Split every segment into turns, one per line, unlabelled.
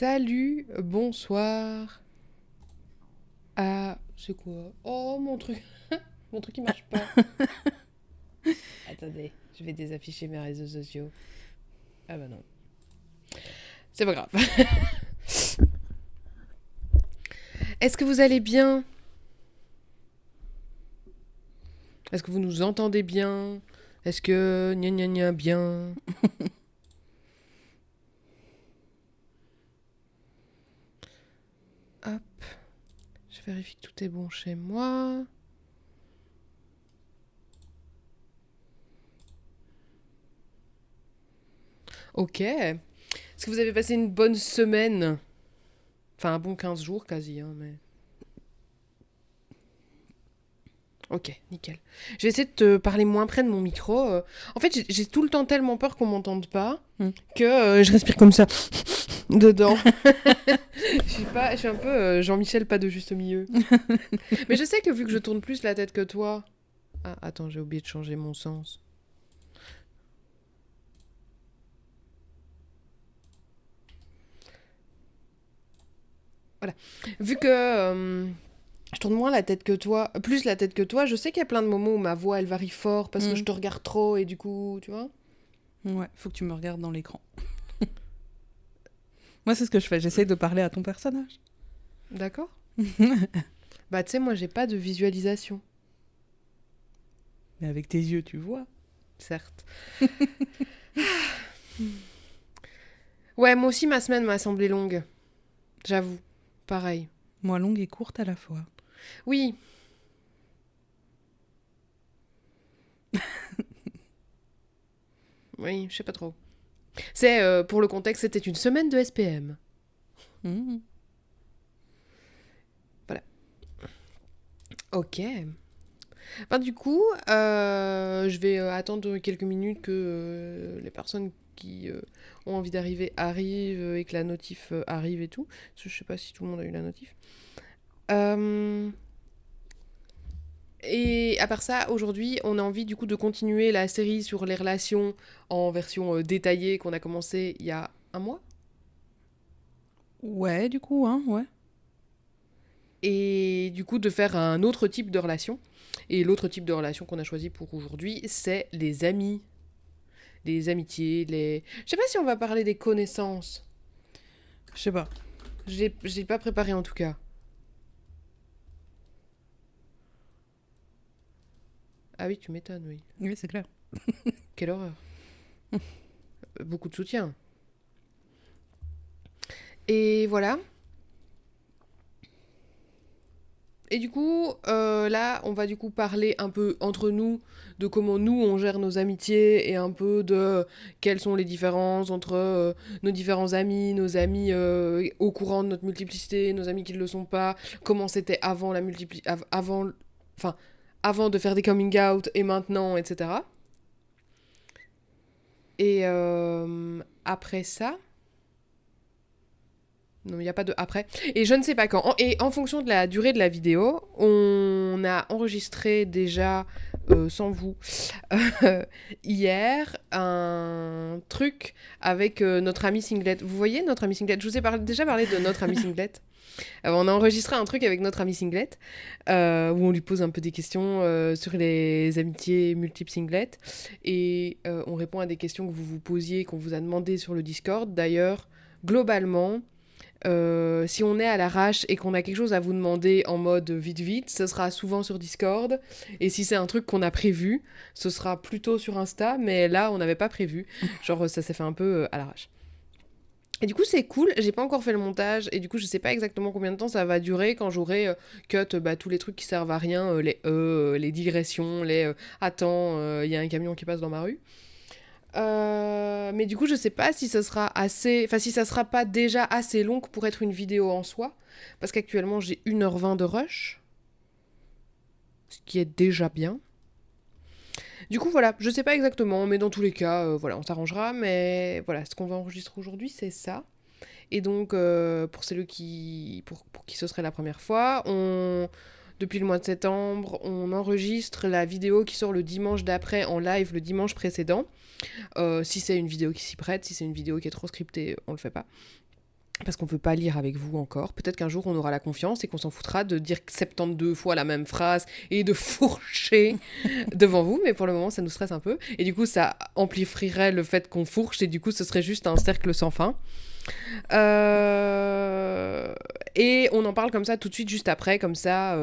Salut, bonsoir. Ah, c'est quoi? Oh, mon truc. Mon truc, il marche pas. Attendez, je vais désafficher mes réseaux sociaux. Ah bah non. C'est pas grave. Est-ce que vous allez bien? Est-ce que vous nous entendez bien? Est-ce que gna gna gna bien? Hop. Je vérifie que tout est bon chez moi. Ok. Est-ce que vous avez passé une bonne semaine? Enfin, un bon 15 jours quasi, hein, mais... Ok, nickel. Je vais essayer de te parler moins près de mon micro. En fait, j'ai tout le temps tellement peur qu'on m'entende pas que je respire comme ça dedans. Je suis un peu Jean-Michel pas de juste milieu. Mais je sais que vu que je tourne plus la tête que toi... Ah, attends, j'ai oublié de changer mon sens. Voilà. Vu que je tourne moins la tête que toi, plus la tête que toi, je sais qu'il y a plein de moments où ma voix, elle varie fort parce que je te regarde trop et du coup, tu vois.
Ouais, faut que tu me regardes dans l'écran. Moi, c'est ce que je fais. J'essaye de parler à ton personnage.
D'accord. Bah, tu sais, moi, j'ai pas de visualisation.
Mais avec tes yeux, tu vois.
Certes. Ouais, moi aussi, ma semaine m'a semblé longue. J'avoue. Pareil.
Moi, longue et courte à la fois.
Oui. Oui, je sais pas trop. C'est, pour le contexte, c'était une semaine de SPM. Voilà. Ok. Ben, du coup, je vais attendre quelques minutes que les personnes qui ont envie d'arriver arrivent et que la notif arrive et tout. Parce que je sais pas si tout le monde a eu la notif. Et à part ça, aujourd'hui, on a envie du coup de continuer la série sur les relations en version détaillée qu'on a commencé il y a un mois.
Ouais, du coup, hein, ouais.
Et du coup de faire un autre type de relation. Et l'autre type de relation qu'on a choisi pour aujourd'hui, c'est les amis. Les amitiés, les... Je sais pas si on va parler des connaissances.
Je sais pas.
J'ai pas préparé en tout cas. Ah oui, tu m'étonnes, oui.
Oui, c'est clair.
Quelle horreur. Beaucoup de soutien. Et voilà. Et du coup, là, on va du coup parler un peu entre nous de comment nous, on gère nos amitiés et un peu de quelles sont les différences entre nos différents amis, nos amis au courant de notre multiplicité, nos amis qui ne le sont pas, comment c'était avant la avant de faire des coming out et maintenant, etc. Et après ça... Non, il n'y a pas de après. Et je ne sais pas quand. Et en fonction de la durée de la vidéo, on a enregistré déjà, sans vous, hier, un truc avec notre ami Singlet. Vous voyez notre ami Singlet? Je vous ai déjà parlé de notre ami Singlet. On a enregistré un truc avec notre ami Singlet, où on lui pose un peu des questions sur les amitiés multiples Singlet. Et on répond à des questions que vous vous posiez, qu'on vous a demandé sur le Discord. D'ailleurs, globalement... si on est à l'arrache et qu'on a quelque chose à vous demander en mode vite, ce sera souvent sur Discord. Et si c'est un truc qu'on a prévu, ce sera plutôt sur Insta. Mais là, on n'avait pas prévu. Genre, ça s'est fait un peu à l'arrache. Et du coup, c'est cool. J'ai pas encore fait le montage. Et du coup, je sais pas exactement combien de temps ça va durer quand j'aurai cut tous les trucs qui servent à rien. Les digressions, attends, il y a un camion qui passe dans ma rue. Mais du coup, je sais pas si ça sera assez... Enfin, si ça sera pas déjà assez long pour être une vidéo en soi. Parce qu'actuellement, j'ai 1h20 de rush. Ce qui est déjà bien. Du coup, voilà, je sais pas exactement, mais dans tous les cas, voilà, on s'arrangera. Mais voilà, ce qu'on va enregistrer aujourd'hui, c'est ça. Et donc, pour celles pour qui ce serait la première fois, depuis le mois de septembre, on enregistre la vidéo qui sort le dimanche d'après en live le dimanche précédent. Si c'est une vidéo qui s'y prête, si c'est une vidéo qui est trop scriptée, on le fait pas. parce qu'on ne veut pas lire avec vous encore. Peut-être qu'un jour, on aura la confiance et qu'on s'en foutra de dire 72 fois la même phrase et de fourcher devant vous, mais pour le moment, ça nous stresse un peu. Et du coup, ça amplifierait le fait qu'on fourche, et du coup, ce serait juste un cercle sans fin. Et on en parle comme ça tout de suite, juste après, comme ça,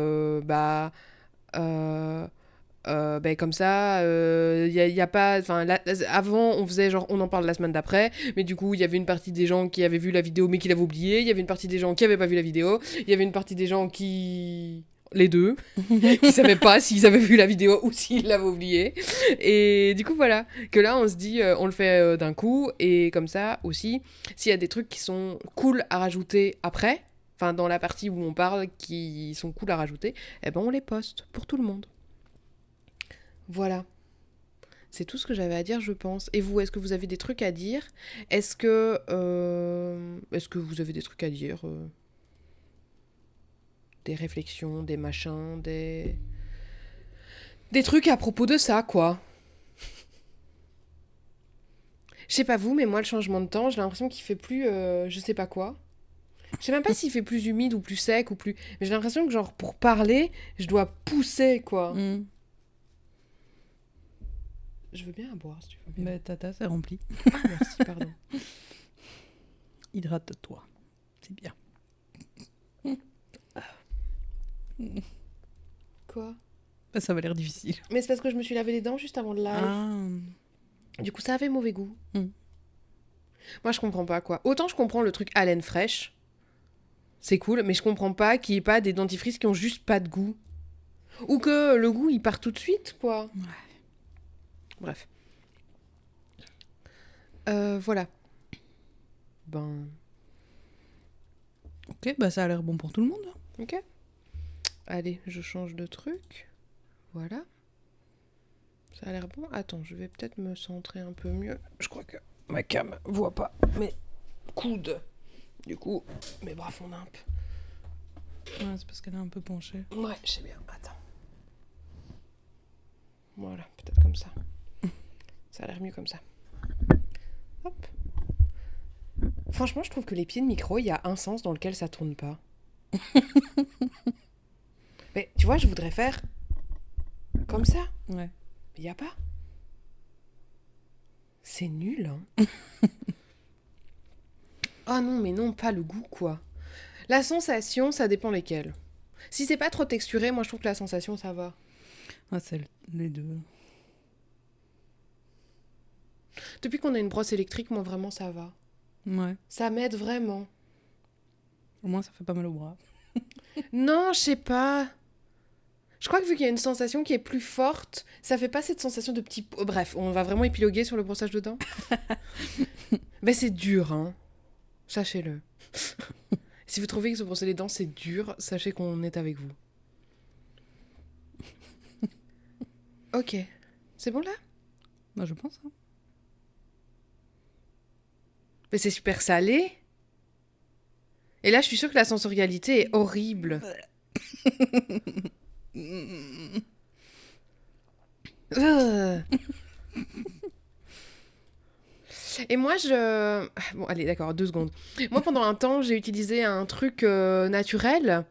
comme ça, y a pas... Enfin, avant, on faisait genre, on en parle la semaine d'après, mais du coup, il y avait une partie des gens qui avaient vu la vidéo, mais qui l'avaient oublié. Il y avait une partie des gens qui n'avaient pas vu la vidéo. Il y avait une partie des gens qui... Les deux. Qui savaient pas s'ils avaient vu la vidéo ou s'ils l'avaient oublié. Et du coup, voilà. Que là, on se dit, on le fait d'un coup. Et comme ça, aussi, s'il y a des trucs qui sont cool à rajouter après, enfin, dans la partie où on parle, qui sont cool à rajouter, eh ben, on les poste pour tout le monde. Voilà. C'est tout ce que j'avais à dire, je pense. Et vous, est-ce que vous avez des trucs à dire ? Est-ce que vous avez des trucs à dire des réflexions, des machins, des trucs à propos de ça, quoi. Je sais pas vous, mais moi, le changement de temps, j'ai l'impression qu'il fait plus je sais pas quoi. Je sais même pas s'il fait plus humide ou plus sec ou plus... Mais j'ai l'impression que, genre, pour parler, je dois pousser, quoi. Je veux bien à boire, si tu veux bien.
Mais ta tasse est remplie.
Ah, merci, pardon.
Hydrate-toi. C'est bien.
Quoi ?
Bah, ça va l'air difficile.
Mais c'est parce que je me suis lavé les dents juste avant le live. Du coup, ça avait mauvais goût. Moi, je comprends pas, quoi. Autant je comprends le truc haleine fraîche. C'est cool, mais je comprends pas qu'il y ait pas des dentifrices qui ont juste pas de goût. Ou que le goût, il part tout de suite, quoi.
Ouais.
Bref. Voilà. Ben...
Ok, bah ça a l'air bon pour tout le monde.
Ok. Allez, je change de truc. Voilà. Ça a l'air bon. Attends, je vais peut-être me centrer un peu mieux. Je crois que ma cam voit pas mes coudes. Du coup, mes bras fondent un peu.
Ouais, c'est parce qu'elle est un peu penchée.
Ouais, je sais bien. Attends. Voilà, peut-être comme ça. Ça a l'air mieux comme ça. Hop. Franchement, je trouve que les pieds de micro, il y a un sens dans lequel ça tourne pas. Mais tu vois, je voudrais faire comme ça.
Ouais.
Mais il y a pas. C'est nul, hein. Ah non, mais non, pas le goût, quoi. La sensation, ça dépend lesquelles. Si c'est pas trop texturé, moi je trouve que la sensation, ça va.
Ah, c'est les deux.
Depuis qu'on a une brosse électrique, moi vraiment, ça va.
Ouais.
Ça m'aide vraiment.
Au moins, ça fait pas mal au bras.
Non, je sais pas. Je crois que vu qu'il y a une sensation qui est plus forte, ça fait pas cette sensation de petit... Bref, on va vraiment épiloguer sur le brossage de dents. Mais c'est dur, hein. Sachez-le. Si vous trouvez que se brosser les dents, c'est dur, sachez qu'on est avec vous. Ok. C'est bon, là ?
Bah, je pense. Hein.
Mais c'est super salé. Et là, je suis sûre que la sensorialité est horrible. Et moi, Bon, allez, d'accord, 2 secondes. Moi, pendant un temps, j'ai utilisé un truc naturel.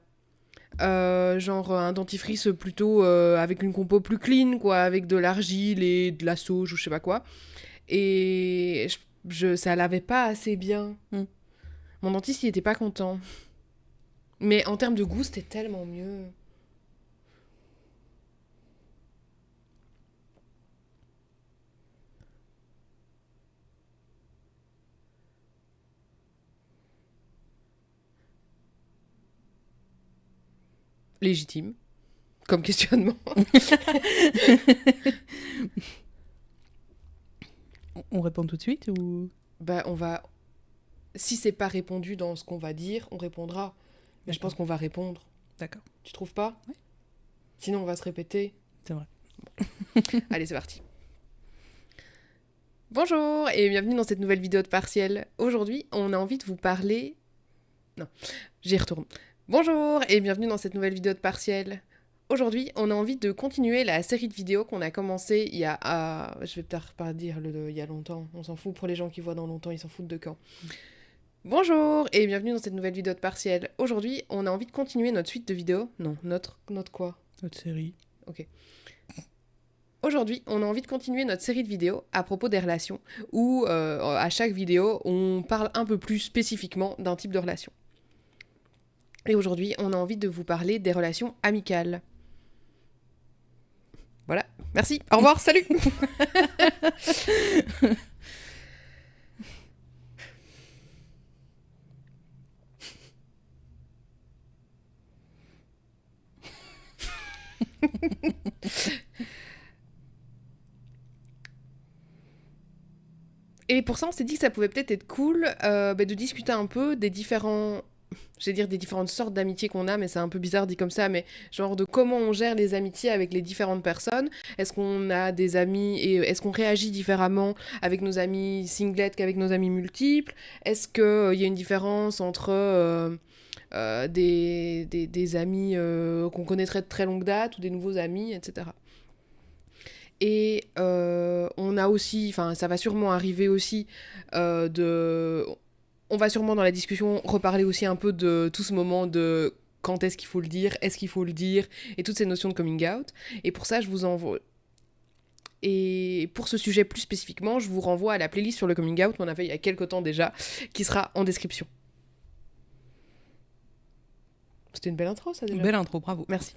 Genre un dentifrice plutôt avec une compo plus clean, quoi, avec de l'argile et de la sauge ou je sais pas quoi. Et ça lavait pas assez bien. Mon dentiste, il était pas content. Mais en termes de goût, c'était tellement mieux. Légitime, comme questionnement.
On répond tout de suite ou...
Bah, on va... Si c'est pas répondu dans ce qu'on va dire, on répondra. Mais je pense qu'on va répondre.
D'accord.
Tu trouves pas ?
Ouais.
Sinon, on va se répéter.
C'est vrai.
Bon. Allez, c'est parti. Bonjour et bienvenue dans cette nouvelle vidéo de partiel. Aujourd'hui, on a envie de vous parler... Non, j'y retourne. Bonjour et bienvenue dans cette nouvelle vidéo de partiel. Aujourd'hui, on a envie de continuer la série de vidéos qu'on a commencé il y a... je vais peut-être pas dire il y a longtemps, on s'en fout. Pour les gens qui voient dans longtemps, ils s'en foutent de quand. Bonjour et bienvenue dans cette nouvelle vidéo de partiel. Aujourd'hui, on a envie de continuer notre suite de vidéos. Non, notre quoi?
Notre série.
Ok. Aujourd'hui, on a envie de continuer notre série de vidéos à propos des relations, où à chaque vidéo, on parle un peu plus spécifiquement d'un type de relation. Et aujourd'hui, on a envie de vous parler des relations amicales. Voilà, merci, au revoir, salut. Et pour ça, on s'est dit que ça pouvait peut-être être cool de discuter un peu des différentes sortes d'amitiés qu'on a, mais c'est un peu bizarre dit comme ça, mais genre de comment on gère les amitiés avec les différentes personnes. Est-ce qu'on a des amis et est-ce qu'on réagit différemment avec nos amis singlets qu'avec nos amis multiples? Est-ce qu'il y a une différence entre des amis qu'on connaîtrait de très longue date ou des nouveaux amis, etc. Et on a aussi, enfin ça va sûrement arriver aussi on va sûrement dans la discussion reparler aussi un peu de tout ce moment de quand est-ce qu'il faut le dire, est-ce qu'il faut le dire, et toutes ces notions de coming out. Et pour ça, je vous envoie... Et pour ce sujet plus spécifiquement, je vous renvoie à la playlist sur le coming out qu'on a fait il y a quelques temps déjà, qui sera en description. C'était une belle intro, ça, déjà.
Belle intro, bravo.
Merci.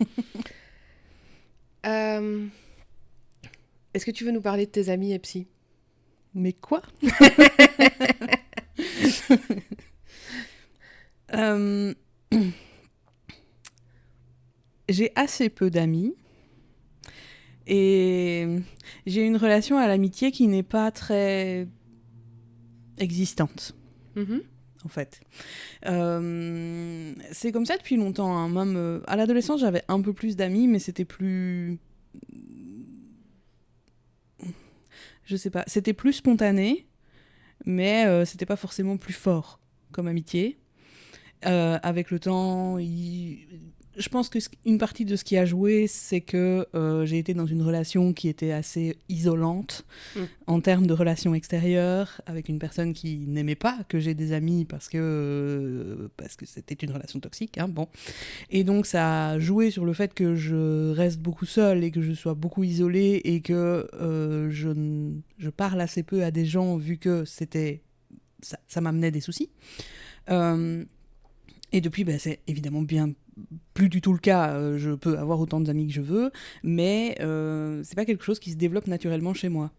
Est-ce que tu veux nous parler de tes amis et psy?
Mais quoi? J'ai assez peu d'amis et j'ai une relation à l'amitié qui n'est pas très existante. En fait. C'est comme ça depuis longtemps. Hein. Même à l'adolescence, j'avais un peu plus d'amis, mais c'était plus... Je sais pas. C'était plus spontané, mais c'était pas forcément plus fort comme amitié. Avec le temps, je pense que une partie de ce qui a joué, c'est que j'ai été dans une relation qui était assez isolante en termes de relations extérieures, avec une personne qui n'aimait pas que j'ai des amis parce que c'était une relation toxique. Hein, bon. Et donc ça a joué sur le fait que je reste beaucoup seule et que je sois beaucoup isolée et que je parle assez peu à des gens vu que ça m'amenait des soucis. Et depuis, c'est évidemment bien plus du tout le cas. Je peux avoir autant d'amis que je veux, mais c'est pas quelque chose qui se développe naturellement chez moi.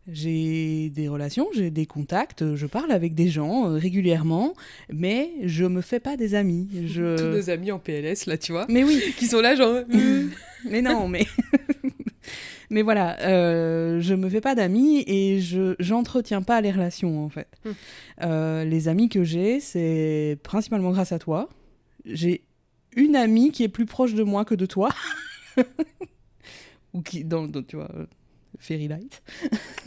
J'ai des relations, j'ai des contacts, je parle avec des gens régulièrement, mais je me fais pas des amis.
Tous nos amis en PLS, là, tu vois.
Mais oui.
Qui sont là, genre...
Mais non, mais... Mais voilà, je me fais pas d'amis et j'entretiens pas les relations, en fait. Les amis que j'ai, c'est principalement grâce à toi. J'ai une amie qui est plus proche de moi que de toi. Ou qui, dans tu vois, Fairy Light.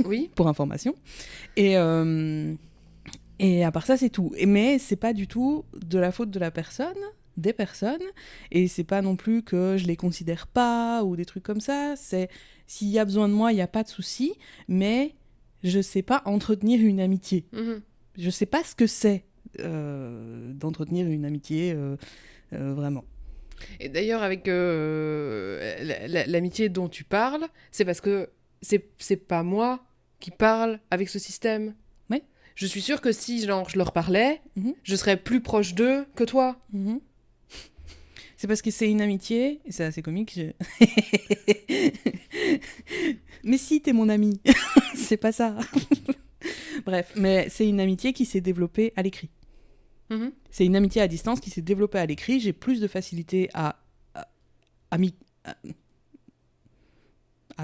Oui.
Pour information. Et à part ça, c'est tout. Mais c'est pas du tout de la faute de la personne, des personnes, et c'est pas non plus que je les considère pas ou des trucs comme ça. C'est s'il y a besoin de moi, il y a pas de souci, mais je sais pas entretenir une amitié. Je sais pas ce que c'est d'entretenir une amitié vraiment.
Et d'ailleurs, avec l'amitié dont tu parles, c'est parce que c'est pas moi qui parle avec ce système.
Oui.
Je suis sûre que si je leur parlais, je serais plus proche d'eux que toi.
C'est parce que c'est une amitié, et c'est assez comique. Mais si, t'es mon ami. C'est pas ça. Bref, mais c'est une amitié qui s'est développée à l'écrit. C'est une amitié à distance qui s'est développée à l'écrit. J'ai plus de facilité à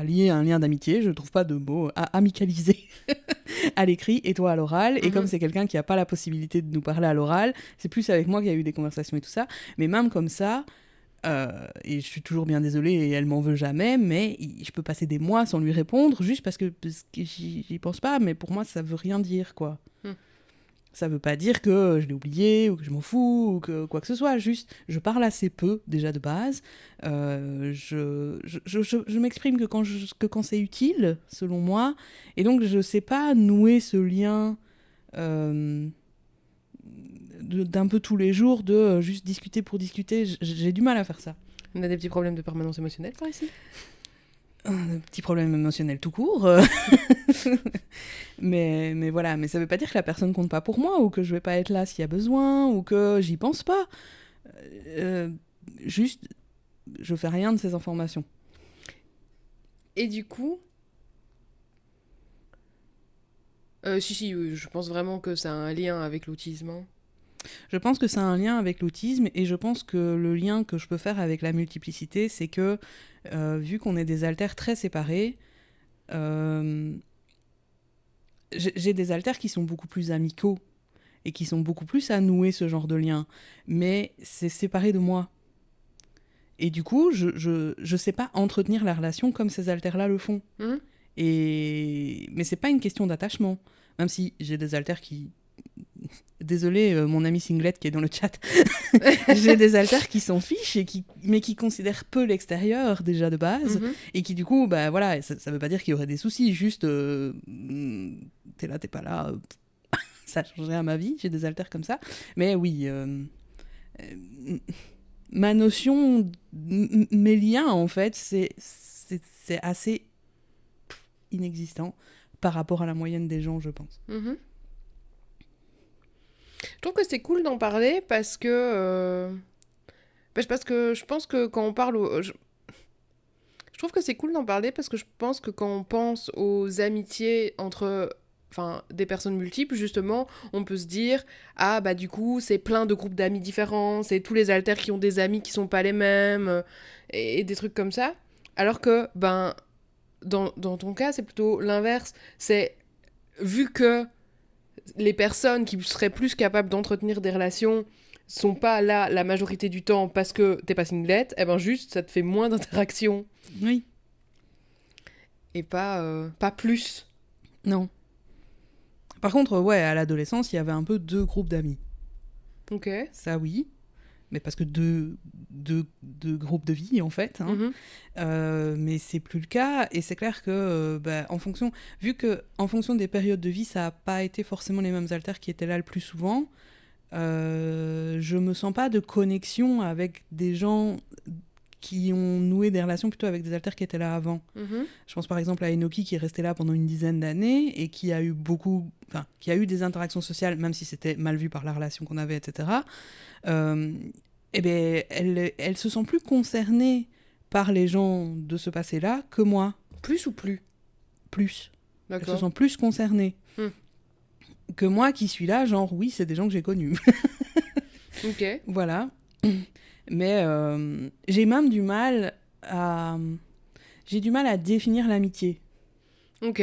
lier un lien d'amitié, je trouve pas de mots, à amicaliser à l'écrit et toi à l'oral. Et comme c'est quelqu'un qui a pas la possibilité de nous parler à l'oral, c'est plus avec moi qu'il y a eu des conversations et tout ça. Mais même comme ça, et je suis toujours bien désolée et elle m'en veut jamais, mais je peux passer des mois sans lui répondre juste parce que j'y pense pas, mais pour moi ça veut rien dire, quoi. Ça veut pas dire que je l'ai oublié ou que je m'en fous ou que quoi que ce soit, juste je parle assez peu déjà de base. Je m'exprime que quand c'est utile, selon moi, et donc je sais pas nouer ce lien d'un peu tous les jours, de juste discuter pour discuter. J'ai du mal à faire ça.
On a des petits problèmes de permanence émotionnelle par ici.
Un petit problème émotionnel tout court. mais voilà, mais ça veut pas dire que la personne compte pas pour moi, ou que je vais pas être là s'il y a besoin, ou que j'y pense pas. Juste, je fais rien de ces informations.
Et du coup... si, je pense vraiment que ça a un lien avec l'autisme. Hein.
Je pense que ça a un lien avec l'autisme, et je pense que le lien que je peux faire avec la multiplicité, c'est que, vu qu'on est des alters très séparés, j'ai des alters qui sont beaucoup plus amicaux, et qui sont beaucoup plus à nouer ce genre de lien, mais c'est séparé de moi. Et du coup, je sais pas entretenir la relation comme ces alters-là le font.
Mmh.
Mais c'est pas une question d'attachement, même si j'ai des alters qui... Désolée, mon ami Singlet qui est dans le chat. J'ai des alters qui s'en fichent, mais qui considèrent peu l'extérieur déjà de base, et qui du coup, bah voilà, ça veut pas dire qu'il y aurait des soucis, juste t'es là, t'es pas là, ça changerait à ma vie, j'ai des alters comme ça. Mais oui, ma notion, mes liens en fait, c'est assez inexistant par rapport à la moyenne des gens, je pense.
Je trouve que c'est cool d'en parler parce que je pense que quand on parle je trouve que c'est cool d'en parler parce que je pense que quand on pense aux amitiés entre des personnes multiples, justement, on peut se dire ah bah du coup c'est plein de groupes d'amis différents, c'est tous les alters qui ont des amis qui sont pas les mêmes et des trucs comme ça, alors que dans ton cas c'est plutôt l'inverse, c'est vu que les personnes qui seraient plus capables d'entretenir des relations sont pas là la majorité du temps parce que t'es pas Singlet, et ben juste ça te fait moins d'interactions.
Oui.
Et pas plus.
Non. Par contre, ouais, à l'adolescence, il y avait un peu 2 groupes d'amis.
Ok.
Ça, oui. Mais parce que deux groupes de vie, en fait. Hein. Mais c'est plus le cas. Et c'est clair que, vu que en fonction des périodes de vie, ça n'a pas été forcément les mêmes alters qui étaient là le plus souvent, je me sens pas de connexion avec des gens qui ont noué des relations plutôt avec des alters qui étaient là avant. Je pense par exemple à Enoki qui est resté là pendant une dizaine d'années et qui a eu qui a eu des interactions sociales, même si c'était mal vu par la relation qu'on avait, etc. Elle se sent plus concernée par les gens de ce passé-là que moi.
Plus ou plus?
Plus.
D'accord.
Elle se sent plus concernée que moi qui suis là, genre oui, c'est des gens que j'ai connus.
Ok.
Voilà. Mais j'ai même du mal à définir l'amitié.
Ok.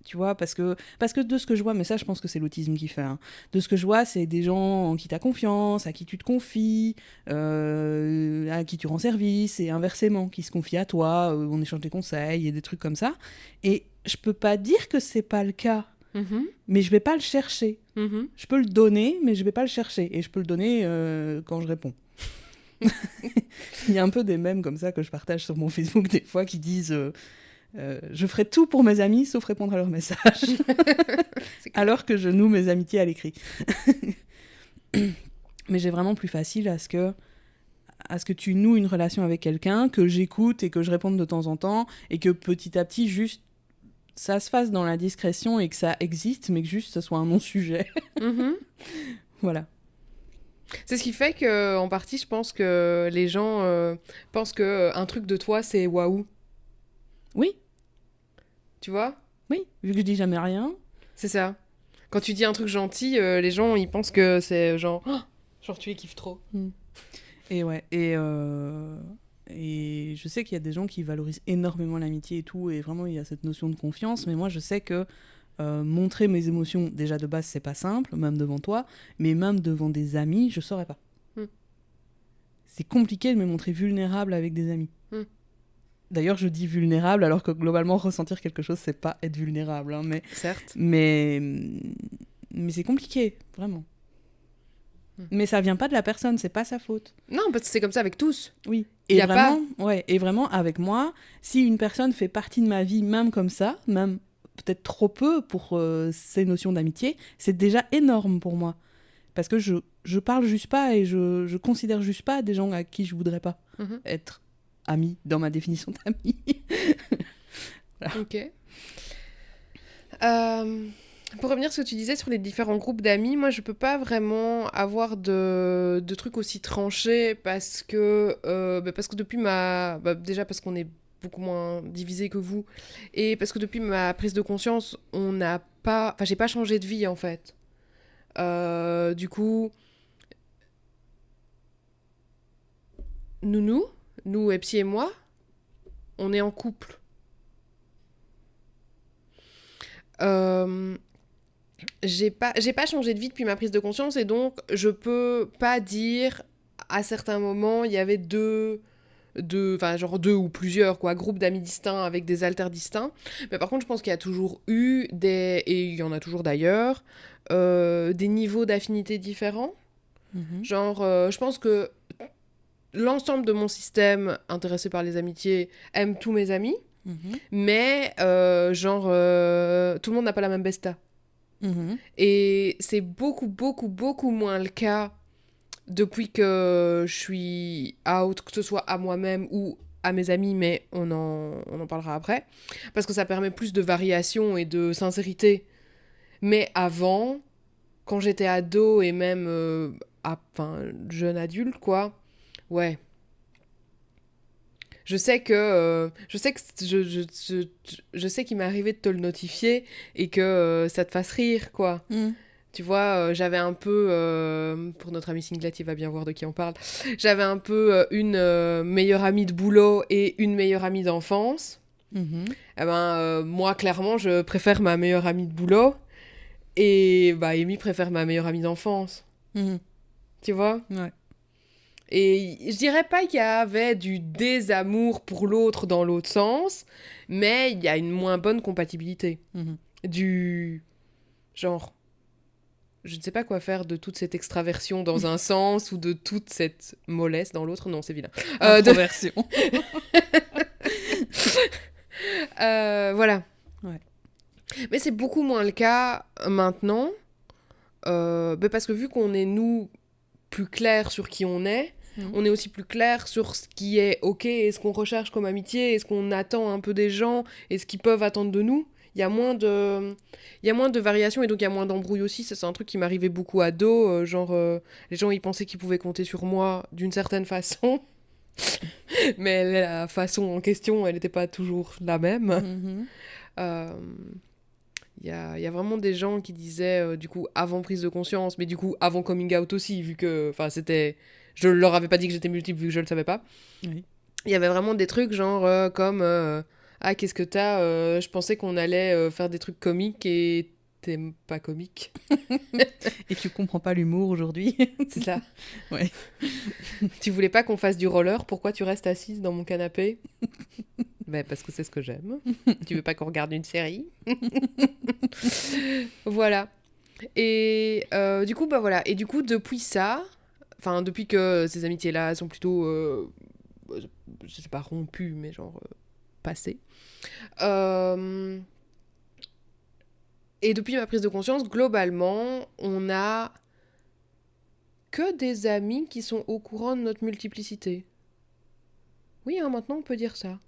Tu vois, parce que de ce que je vois, mais ça je pense que c'est l'autisme qui fait, hein. De ce que je vois, c'est des gens en qui t'as confiance, à qui tu te confies, à qui tu rends service, et inversement, qui se confient à toi, on échange des conseils et des trucs comme ça. Et je peux pas dire que c'est pas le cas, mais je vais pas le chercher. Je peux le donner, mais je vais pas le chercher. Et je peux le donner quand je réponds. Il y a un peu des mèmes comme ça que je partage sur mon Facebook des fois qui disent je ferai tout pour mes amis sauf répondre à leurs messages. Alors que je noue mes amitiés à l'écrit. Mais j'ai vraiment plus facile à ce que tu noues une relation avec quelqu'un, que j'écoute et que je réponde de temps en temps, et que petit à petit, juste, ça se fasse dans la discrétion et que ça existe, mais que juste ce soit un non-sujet. Voilà.
C'est ce qui fait que, en partie, je pense que les gens pensent qu'un truc de toi, c'est waouh.
Oui.
Tu vois?
Oui, vu que je dis jamais rien.
C'est ça. Quand tu dis un truc gentil, les gens, ils pensent que c'est genre... Oh, genre, tu les kiffes trop.
Et ouais, et je sais qu'il y a des gens qui valorisent énormément l'amitié et tout, et vraiment, il y a cette notion de confiance, mais moi, je sais que montrer mes émotions, déjà de base, c'est pas simple, même devant toi, mais même devant des amis, je saurais pas. C'est compliqué de me montrer vulnérable avec des amis. D'ailleurs, je dis vulnérable, alors que globalement, ressentir quelque chose, c'est pas être vulnérable. Hein, mais,
certes.
Mais c'est compliqué, vraiment. Mais ça vient pas de la personne, c'est pas sa faute.
Non, parce que c'est comme ça avec tous.
Oui. Et vraiment, et vraiment, avec moi, si une personne fait partie de ma vie, même comme ça, même peut-être trop peu pour ces notions d'amitié, c'est déjà énorme pour moi. Parce que je parle juste pas et je considère juste pas des gens à qui je voudrais pas être ami dans ma définition d'ami.
Voilà. Ok. Pour revenir sur ce que tu disais sur les différents groupes d'amis, moi je peux pas vraiment avoir de trucs aussi tranchés parce que depuis déjà parce qu'on est beaucoup moins divisé que vous et parce que depuis ma prise de conscience j'ai pas changé de vie en fait. Du coup, nous Epsi et moi, on est en couple. J'ai pas changé de vie depuis ma prise de conscience et donc je peux pas dire à certains moments il y avait deux ou plusieurs groupes d'amis distincts avec des alters distincts, mais par contre je pense qu'il y a toujours eu et il y en a toujours d'ailleurs des niveaux d'affinité différents. Je pense que l'ensemble de mon système intéressé par les amitiés aime tous mes amis, mais tout le monde n'a pas la même besta. Et c'est beaucoup, beaucoup, beaucoup moins le cas depuis que je suis out, que ce soit à moi-même ou à mes amis, mais on en parlera après. Parce que ça permet plus de variation et de sincérité. Mais avant, quand j'étais ado et même jeune adulte, ouais. Je sais qu'il m'est arrivé de te le notifier et que ça te fasse rire, quoi. Tu vois, j'avais un peu, pour notre ami Singlet, il va bien voir de qui on parle, j'avais un peu une meilleure amie de boulot et une meilleure amie d'enfance. Moi, clairement, je préfère ma meilleure amie de boulot et Amy préfère ma meilleure amie d'enfance. Tu vois ?
Ouais.
Et je dirais pas qu'il y avait du désamour pour l'autre dans l'autre sens, mais il y a une moins bonne compatibilité. Du genre, je ne sais pas quoi faire de toute cette extraversion dans un sens ou de toute cette mollesse dans l'autre. Non, c'est vilain.
Introversion.
Voilà.
Ouais.
Mais c'est beaucoup moins le cas maintenant, parce que vu qu'on est, nous, plus clair sur qui on est, on est aussi plus clair sur ce qui est ok et ce qu'on recherche comme amitié et ce qu'on attend un peu des gens et ce qu'ils peuvent attendre de nous. Il y a moins de variations et donc il y a moins d'embrouilles aussi. Ça, c'est un truc qui m'arrivait beaucoup ado. Les gens, ils pensaient qu'ils pouvaient compter sur moi d'une certaine façon. Mais la façon en question, elle n'était pas toujours la même. Il y a vraiment des gens qui disaient, du coup, avant prise de conscience, mais du coup, avant coming out aussi, vu que, je leur avais pas dit que j'étais multiple, vu que je le savais pas.
Oui.
Il y avait vraiment des trucs, comme, ah, qu'est-ce que t'as je pensais qu'on allait faire des trucs comiques et t'es pas comique.
Et tu comprends pas l'humour aujourd'hui.
C'est ça.
Ouais.
Tu voulais pas qu'on fasse du roller, pourquoi tu restes assise dans mon canapé? Parce que c'est ce que j'aime. Tu veux pas qu'on regarde une série? Voilà. Et du coup, voilà. Et du coup, depuis ça, depuis que ces amitiés-là sont plutôt, je sais pas, rompues, mais passées. Et depuis ma prise de conscience, globalement, on a que des amis qui sont au courant de notre multiplicité. Oui, maintenant on peut dire ça.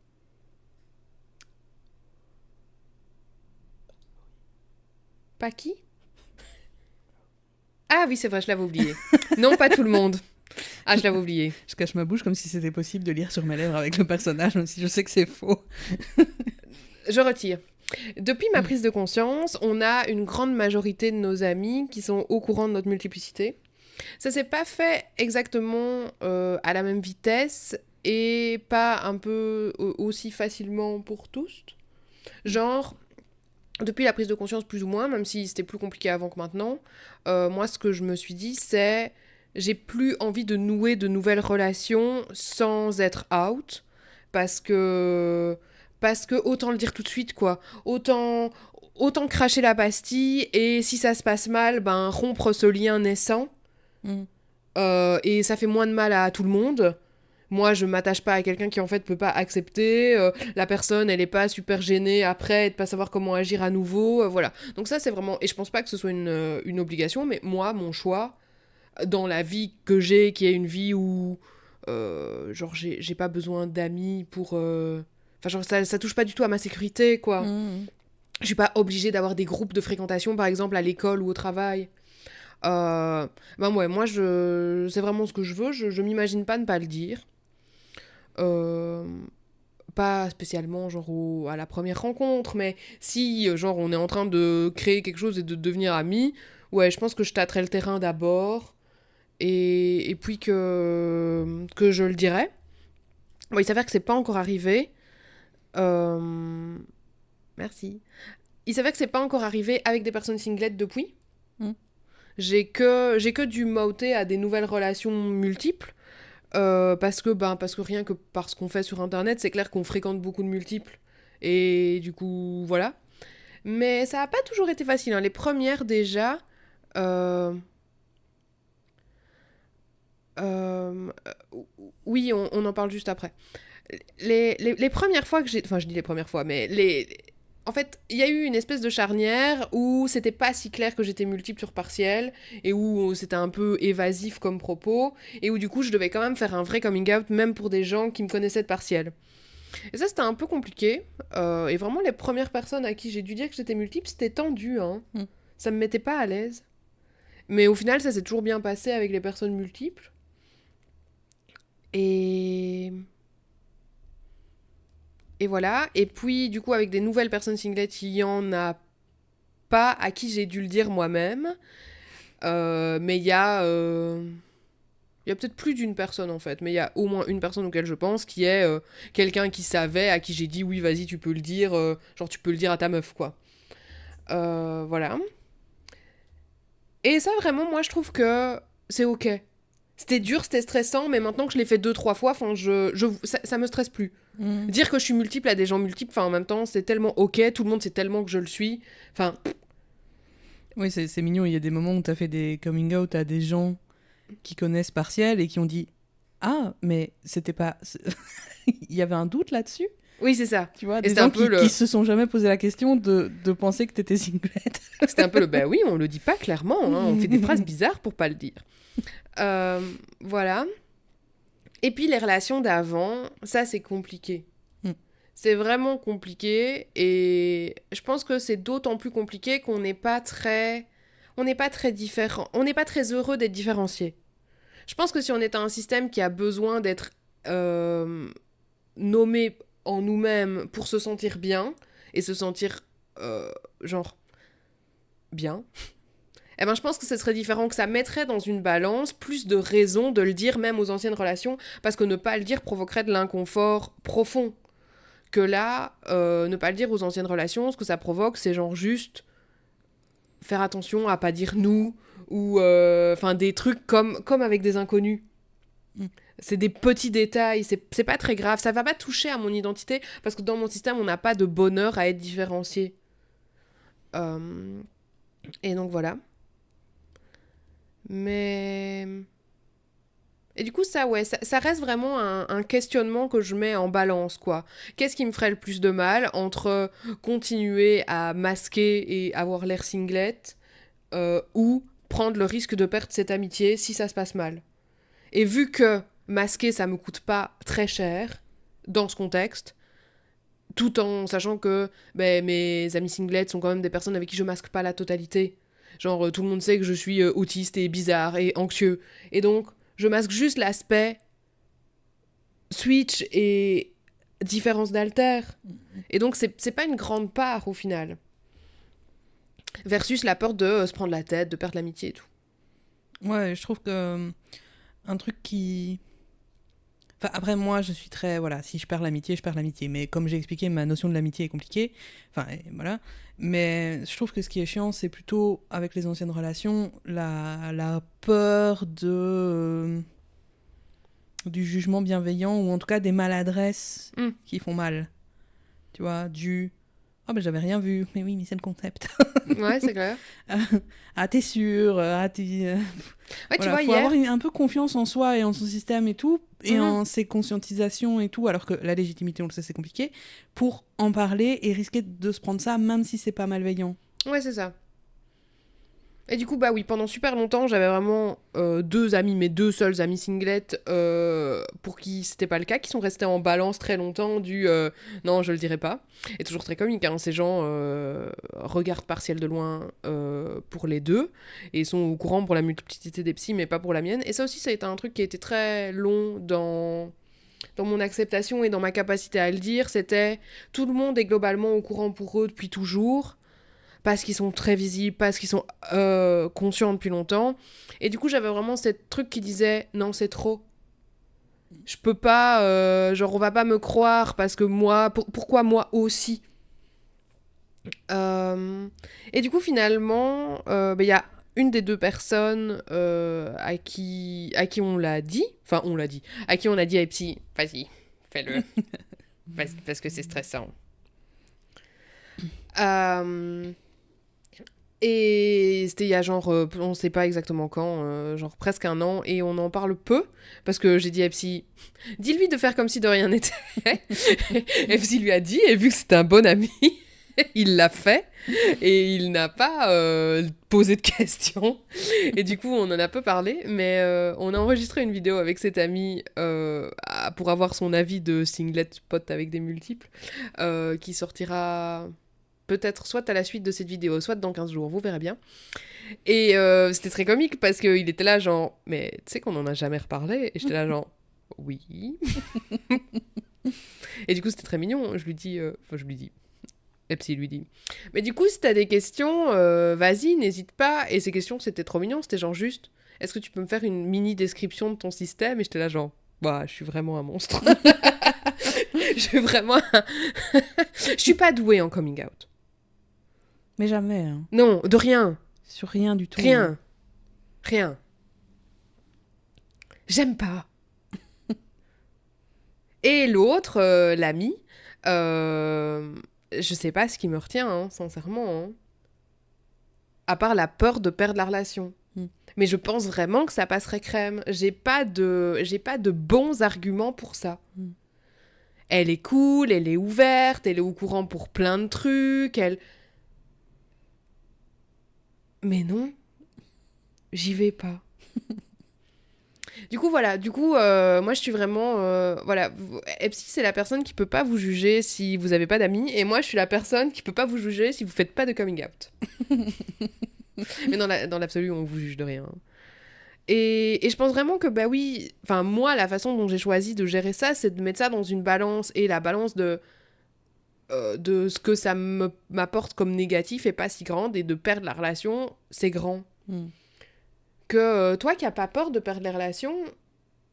Pas qui? Ah oui, c'est vrai, je l'avais oublié. Non, pas tout le monde. Ah, je l'avais oublié.
Je cache ma bouche comme si c'était possible de lire sur mes lèvres avec le personnage, même si je sais que c'est faux.
Je retire. Depuis ma prise de conscience, on a une grande majorité de nos amis qui sont au courant de notre multiplicité. Ça s'est pas fait exactement à la même vitesse et pas un peu aussi facilement pour tous. Depuis la prise de conscience plus ou moins, même si c'était plus compliqué avant que maintenant, moi ce que je me suis dit c'est j'ai plus envie de nouer de nouvelles relations sans être out parce que autant le dire tout de suite quoi, autant cracher la pastille et si ça se passe mal, rompre ce lien naissant et ça fait moins de mal à tout le monde moi, je m'attache pas à quelqu'un qui, en fait, peut pas accepter. La personne, elle est pas super gênée après de pas savoir comment agir à nouveau. Voilà. Donc ça, c'est vraiment... Et je pense pas que ce soit une obligation, mais moi, mon choix, dans la vie que j'ai, qui est une vie où... genre, j'ai pas besoin d'amis pour... Enfin, genre, ça touche pas du tout à ma sécurité, quoi. Je suis pas obligée d'avoir des groupes de fréquentation, par exemple, à l'école ou au travail. Ben ouais, moi, c'est vraiment ce que je veux. Je m'imagine pas ne pas le dire. Euh, Pas spécialement genre à la première rencontre, mais si genre on est en train de créer quelque chose et de devenir amis, ouais, je pense que je tâterai le terrain d'abord et puis que je le dirai. Bon, il s'avère que c'est pas encore arrivé. Euh, Merci. Il s'avère que c'est pas encore arrivé avec des personnes singlettes depuis.
Mm.
J'ai que du m'outer à des nouvelles relations multiples. Parce que rien que par ce qu'on fait sur internet, c'est clair qu'on fréquente beaucoup de multiples. Et du coup, voilà. Mais ça n'a pas toujours été facile, hein. Les premières déjà. euh, euh, oui, on en parle juste après. Les premières fois que j'ai... Enfin, je dis les premières fois, mais en fait, il y a eu une espèce de charnière où c'était pas si clair que j'étais multiple sur partiel et où c'était un peu évasif comme propos et où du coup je devais quand même faire un vrai coming out même pour des gens qui me connaissaient de partiel. Et ça c'était un peu compliqué et vraiment les premières personnes à qui j'ai dû dire que j'étais multiple c'était tendu, hein. Ça me mettait pas à l'aise. Mais au final ça s'est toujours bien passé avec les personnes multiples. Et... Et voilà. Et puis, du coup, avec des nouvelles personnes singlettes, il y en a pas à qui j'ai dû le dire moi-même. Mais il y a peut-être plus d'une personne, en fait. Mais il y a au moins une personne auquel je pense, qui est quelqu'un qui savait, à qui j'ai dit, oui, vas-y, tu peux le dire. Genre, tu peux le dire à ta meuf, quoi. Voilà. Et ça, vraiment, moi, je trouve que c'est OK. C'était dur, c'était stressant, mais maintenant que je l'ai fait 2-3 fois, ça me stresse plus. Dire que je suis multiple à des gens multiples, en même temps, c'est tellement ok, tout le monde sait tellement que je le suis. Enfin,
Oui, c'est mignon. Il y a des moments où tu as fait des coming out à des gens qui connaissent partiel et qui ont dit ah, mais c'était pas. Il y avait un doute là-dessus.
oui, c'est ça.
Tu vois,
Et
des
c'était
gens
un peu
qui se sont jamais posé la question de penser que t'étais singlette.
C'était un peu bah oui, on le dit pas clairement, hein, on fait des phrases bizarres pour pas le dire. Voilà. Et puis les relations d'avant, ça c'est compliqué. C'est vraiment compliqué et je pense que c'est d'autant plus compliqué qu'on n'est pas très différent, on n'est pas très heureux d'être différencié. Je pense que si on est un système qui a besoin d'être nommé en nous-mêmes pour se sentir bien et se sentir genre bien, eh ben je pense que ce serait différent, que ça mettrait dans une balance plus de raisons de le dire même aux anciennes relations, parce que ne pas le dire provoquerait de l'inconfort profond. Que là, ne pas le dire aux anciennes relations, ce que ça provoque, c'est genre juste faire attention à pas dire nous, ou des trucs comme avec des inconnus. C'est des petits détails, c'est pas très grave, ça va pas toucher à mon identité, parce que dans mon système, on n'a pas de bonheur à être différencié. Et donc voilà. Mais... Et du coup, ça, ouais, ça reste vraiment un questionnement que je mets en balance, quoi. Qu'est-ce qui me ferait le plus de mal entre continuer à masquer et avoir l'air singlette ou prendre le risque de perdre cette amitié si ça se passe mal. Et vu que masquer, ça me coûte pas très cher dans ce contexte, tout en sachant que mes amis singlettes sont quand même des personnes avec qui je masque pas la totalité. Genre, tout le monde sait que je suis autiste et bizarre et anxieux. Et donc, je masque juste l'aspect switch et différence d'alter. Et donc, c'est pas une grande part au final. Versus la peur de se prendre la tête, de perdre l'amitié et tout.
Ouais, je trouve que un truc qui... Enfin, après, moi, je suis très... Voilà, si je perds l'amitié, je perds l'amitié. Mais comme j'ai expliqué, ma notion de l'amitié est compliquée. Enfin, voilà. Mais je trouve que ce qui est chiant, c'est plutôt, avec les anciennes relations, la peur du jugement bienveillant, ou en tout cas des maladresses qui font mal. Tu vois, ah ben j'avais rien vu. Mais oui, mais c'est le concept.
Ouais, c'est clair.
Ah, t'es sûr.
Ouais,
Voilà,
tu vois,
faut avoir un peu confiance en soi et en son système et tout, et en ces conscientisations et tout, alors que la légitimité, on le sait, c'est compliqué, pour en parler et risquer de se prendre ça, même si c'est pas malveillant.
Ouais, c'est ça. Et du coup, bah oui, pendant super longtemps, j'avais vraiment 2 amis, mes 2 seuls amis singlettes, pour qui c'était pas le cas, qui sont restés en balance très longtemps du non, je le dirai pas. Et toujours très comique, hein, ces gens regardent partiel de loin pour les 2, et sont au courant pour la multiplicité des psys, mais pas pour la mienne. Et ça aussi, ça a été un truc qui a été très long dans mon acceptation et dans ma capacité à le dire. C'était tout le monde est globalement au courant pour eux depuis toujours, parce qu'ils sont très visibles, parce qu'ils sont conscients depuis longtemps. Et du coup, j'avais vraiment ce truc qui disait « Non, c'est trop. Je peux pas... genre, on va pas me croire parce que moi... pourquoi moi aussi ?» Et du coup, finalement, y a une des 2 personnes à qui on l'a dit. Enfin, on l'a dit. À qui on a dit « Hey, psy, vas-y, fais-le. » parce que c'est stressant. Et c'était il y a genre, on sait pas exactement quand, genre presque 1 an, et on en parle peu, parce que j'ai dit à Psy, dis-lui de faire comme si de rien n'était. Et Psy lui a dit, et vu que c'était un bon ami, il l'a fait, et il n'a pas posé de questions. Et du coup, on en a peu parlé, mais on a enregistré une vidéo avec cet ami pour avoir son avis de singlet pote avec des multiples, qui sortira... peut-être soit à la suite de cette vidéo, soit dans 15 jours, vous verrez bien. Et c'était très comique parce qu'il était là genre, mais tu sais qu'on en a jamais reparlé. Et j'étais là genre, oui. Et du coup, c'était très mignon. Je lui dis, et puis il lui dit, mais du coup, si t'as des questions, vas-y, n'hésite pas. Et ces questions, c'était trop mignon. C'était genre juste, est-ce que tu peux me faire une mini description de ton système? Et j'étais là genre, bah, je suis vraiment un monstre. Je suis vraiment je suis pas douée en coming out.
Mais jamais. Hein.
Non, de rien.
Sur rien du tout.
Rien.
Hein.
Rien. J'aime pas. Et l'autre, l'ami, je sais pas ce qui me retient, hein, sincèrement. Hein. À part la peur de perdre la relation. Mais je pense vraiment que ça passerait crème. J'ai pas de bons arguments pour ça. Elle est cool, elle est ouverte, elle est au courant pour plein de trucs, Mais non, j'y vais pas. Du coup, voilà. Moi, je suis vraiment... voilà. Epsi, c'est la personne qui peut pas vous juger si vous avez pas d'amis. Et moi, je suis la personne qui peut pas vous juger si vous faites pas de coming out. Mais dans l'absolu, on vous juge de rien. Et je pense vraiment que, bah oui... Enfin, moi, la façon dont j'ai choisi de gérer ça, c'est de mettre ça dans une balance. Et la balance de ce que ça m'apporte comme négatif est pas si grande, et de perdre la relation, c'est grand. Que toi qui n'as pas peur de perdre les relations,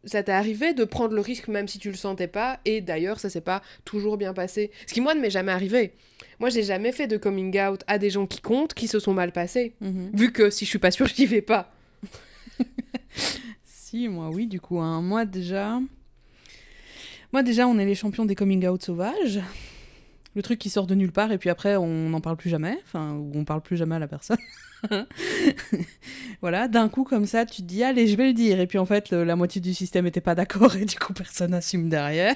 ça t'est arrivé de prendre le risque même si tu le sentais pas, et d'ailleurs ça s'est pas toujours bien passé. Ce qui moi ne m'est jamais arrivé. Moi j'ai jamais fait de coming out à des gens qui comptent, qui se sont mal passés. Vu que si je suis pas sûre, j'y vais pas.
Si, moi oui, du coup. Hein. Moi déjà, on est les champions des coming out sauvages. Le truc qui sort de nulle part et puis après on n'en parle plus jamais, ou on parle plus jamais à la personne. Voilà, d'un coup comme ça tu te dis allez je vais le dire, et puis en fait la moitié du système était pas d'accord et du coup personne n'assume derrière.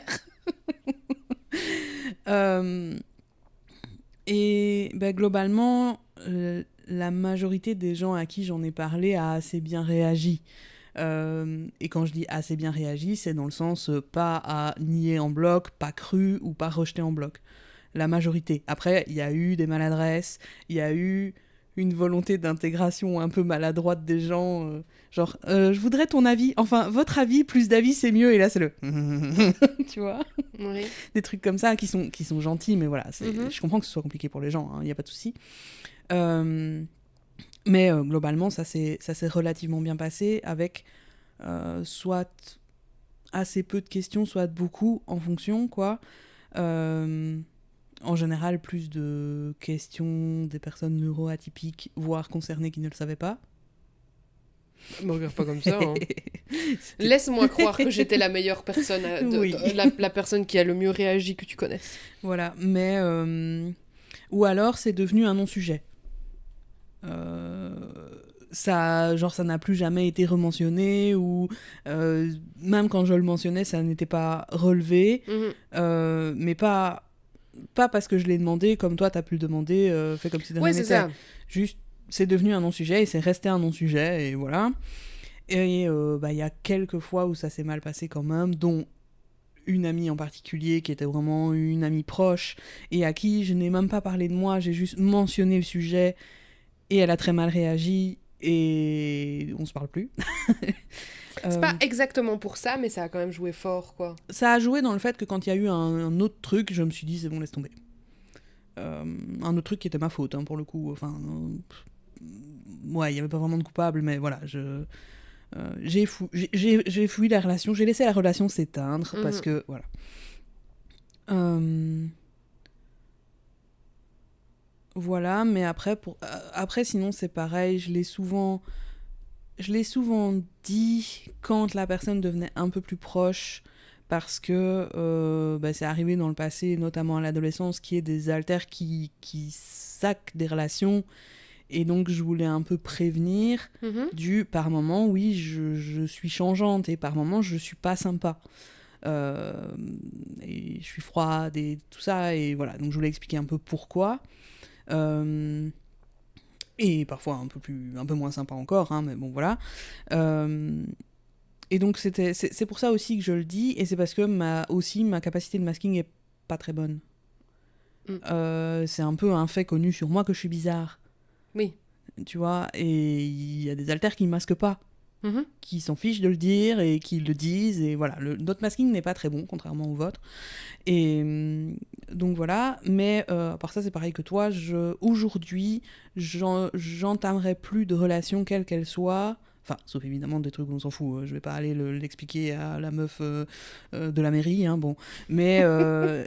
Et bah, globalement la majorité des gens à qui j'en ai parlé a assez bien réagi. Et quand je dis assez bien réagi, c'est dans le sens pas à nier en bloc, pas cru ou pas rejeter en bloc. La majorité. Après, il y a eu des maladresses, il y a eu une volonté d'intégration un peu maladroite des gens, genre je voudrais ton avis, enfin votre avis plus d'avis c'est mieux, et là c'est le tu vois,
Oui.
Des trucs comme ça qui sont gentils, mais voilà, je comprends que ce soit compliqué pour les gens, il n'y a pas de souci. Mais globalement ça s'est relativement bien passé, avec soit assez peu de questions, soit beaucoup, en fonction quoi. En général, plus de questions des personnes neuroatypiques, voire concernées qui ne le savaient pas.
Me regarde pas comme ça. Hein. Laisse-moi croire que j'étais la meilleure personne,
Oui.
la personne qui a le mieux réagi que tu connaisses.
Voilà, mais... ou alors, c'est devenu un non-sujet. ça n'a plus jamais été rementionné, ou même quand je le mentionnais, ça n'était pas relevé, mais pas parce que je l'ai demandé, comme toi t'as pu le demander, fais comme si de rien n'était.
Ça.
Juste, c'est devenu un non-sujet et c'est resté un non-sujet, et voilà. Et il y a quelques fois où ça s'est mal passé quand même, dont une amie en particulier qui était vraiment une amie proche et à qui je n'ai même pas parlé de moi, j'ai juste mentionné le sujet et elle a très mal réagi et on se parle plus.
C'est pas exactement pour ça, mais ça a quand même joué fort, quoi.
Ça a joué dans le fait que quand il y a eu un autre truc, je me suis dit c'est bon, laisse tomber. Un autre truc qui était ma faute, hein, pour le coup. Enfin, ouais, il n'y avait pas vraiment de coupable, mais voilà, j'ai fui la relation, j'ai laissé la relation s'éteindre parce que voilà. Voilà, mais après sinon c'est pareil, je l'ai souvent dit quand la personne devenait un peu plus proche, parce que c'est arrivé dans le passé, notamment à l'adolescence, qu'il y ait des alters qui saccent des relations. Et donc, je voulais un peu prévenir par moment, oui, je suis changeante et par moment, je suis pas sympa. Et je suis froide et tout ça. Et voilà, donc je voulais expliquer un peu pourquoi. Et parfois un peu moins sympa encore, hein, mais bon, voilà. Et donc, c'est pour ça aussi que je le dis. Et c'est parce que ma capacité de masking est pas très bonne. C'est un peu un fait connu sur moi que je suis bizarre.
Oui.
Tu vois, et il y a des alters qui ne masquent pas, qui s'en fichent de le dire et qui le disent, et voilà. Notre masking n'est pas très bon, contrairement au vôtre. Et donc voilà, mais à part ça, c'est pareil que toi. Aujourd'hui, j'entamerai plus de relations, quelles qu'elles soient. Enfin, sauf évidemment des trucs où on s'en fout. Je vais pas aller l'expliquer à la meuf de la mairie, hein, bon. Mais je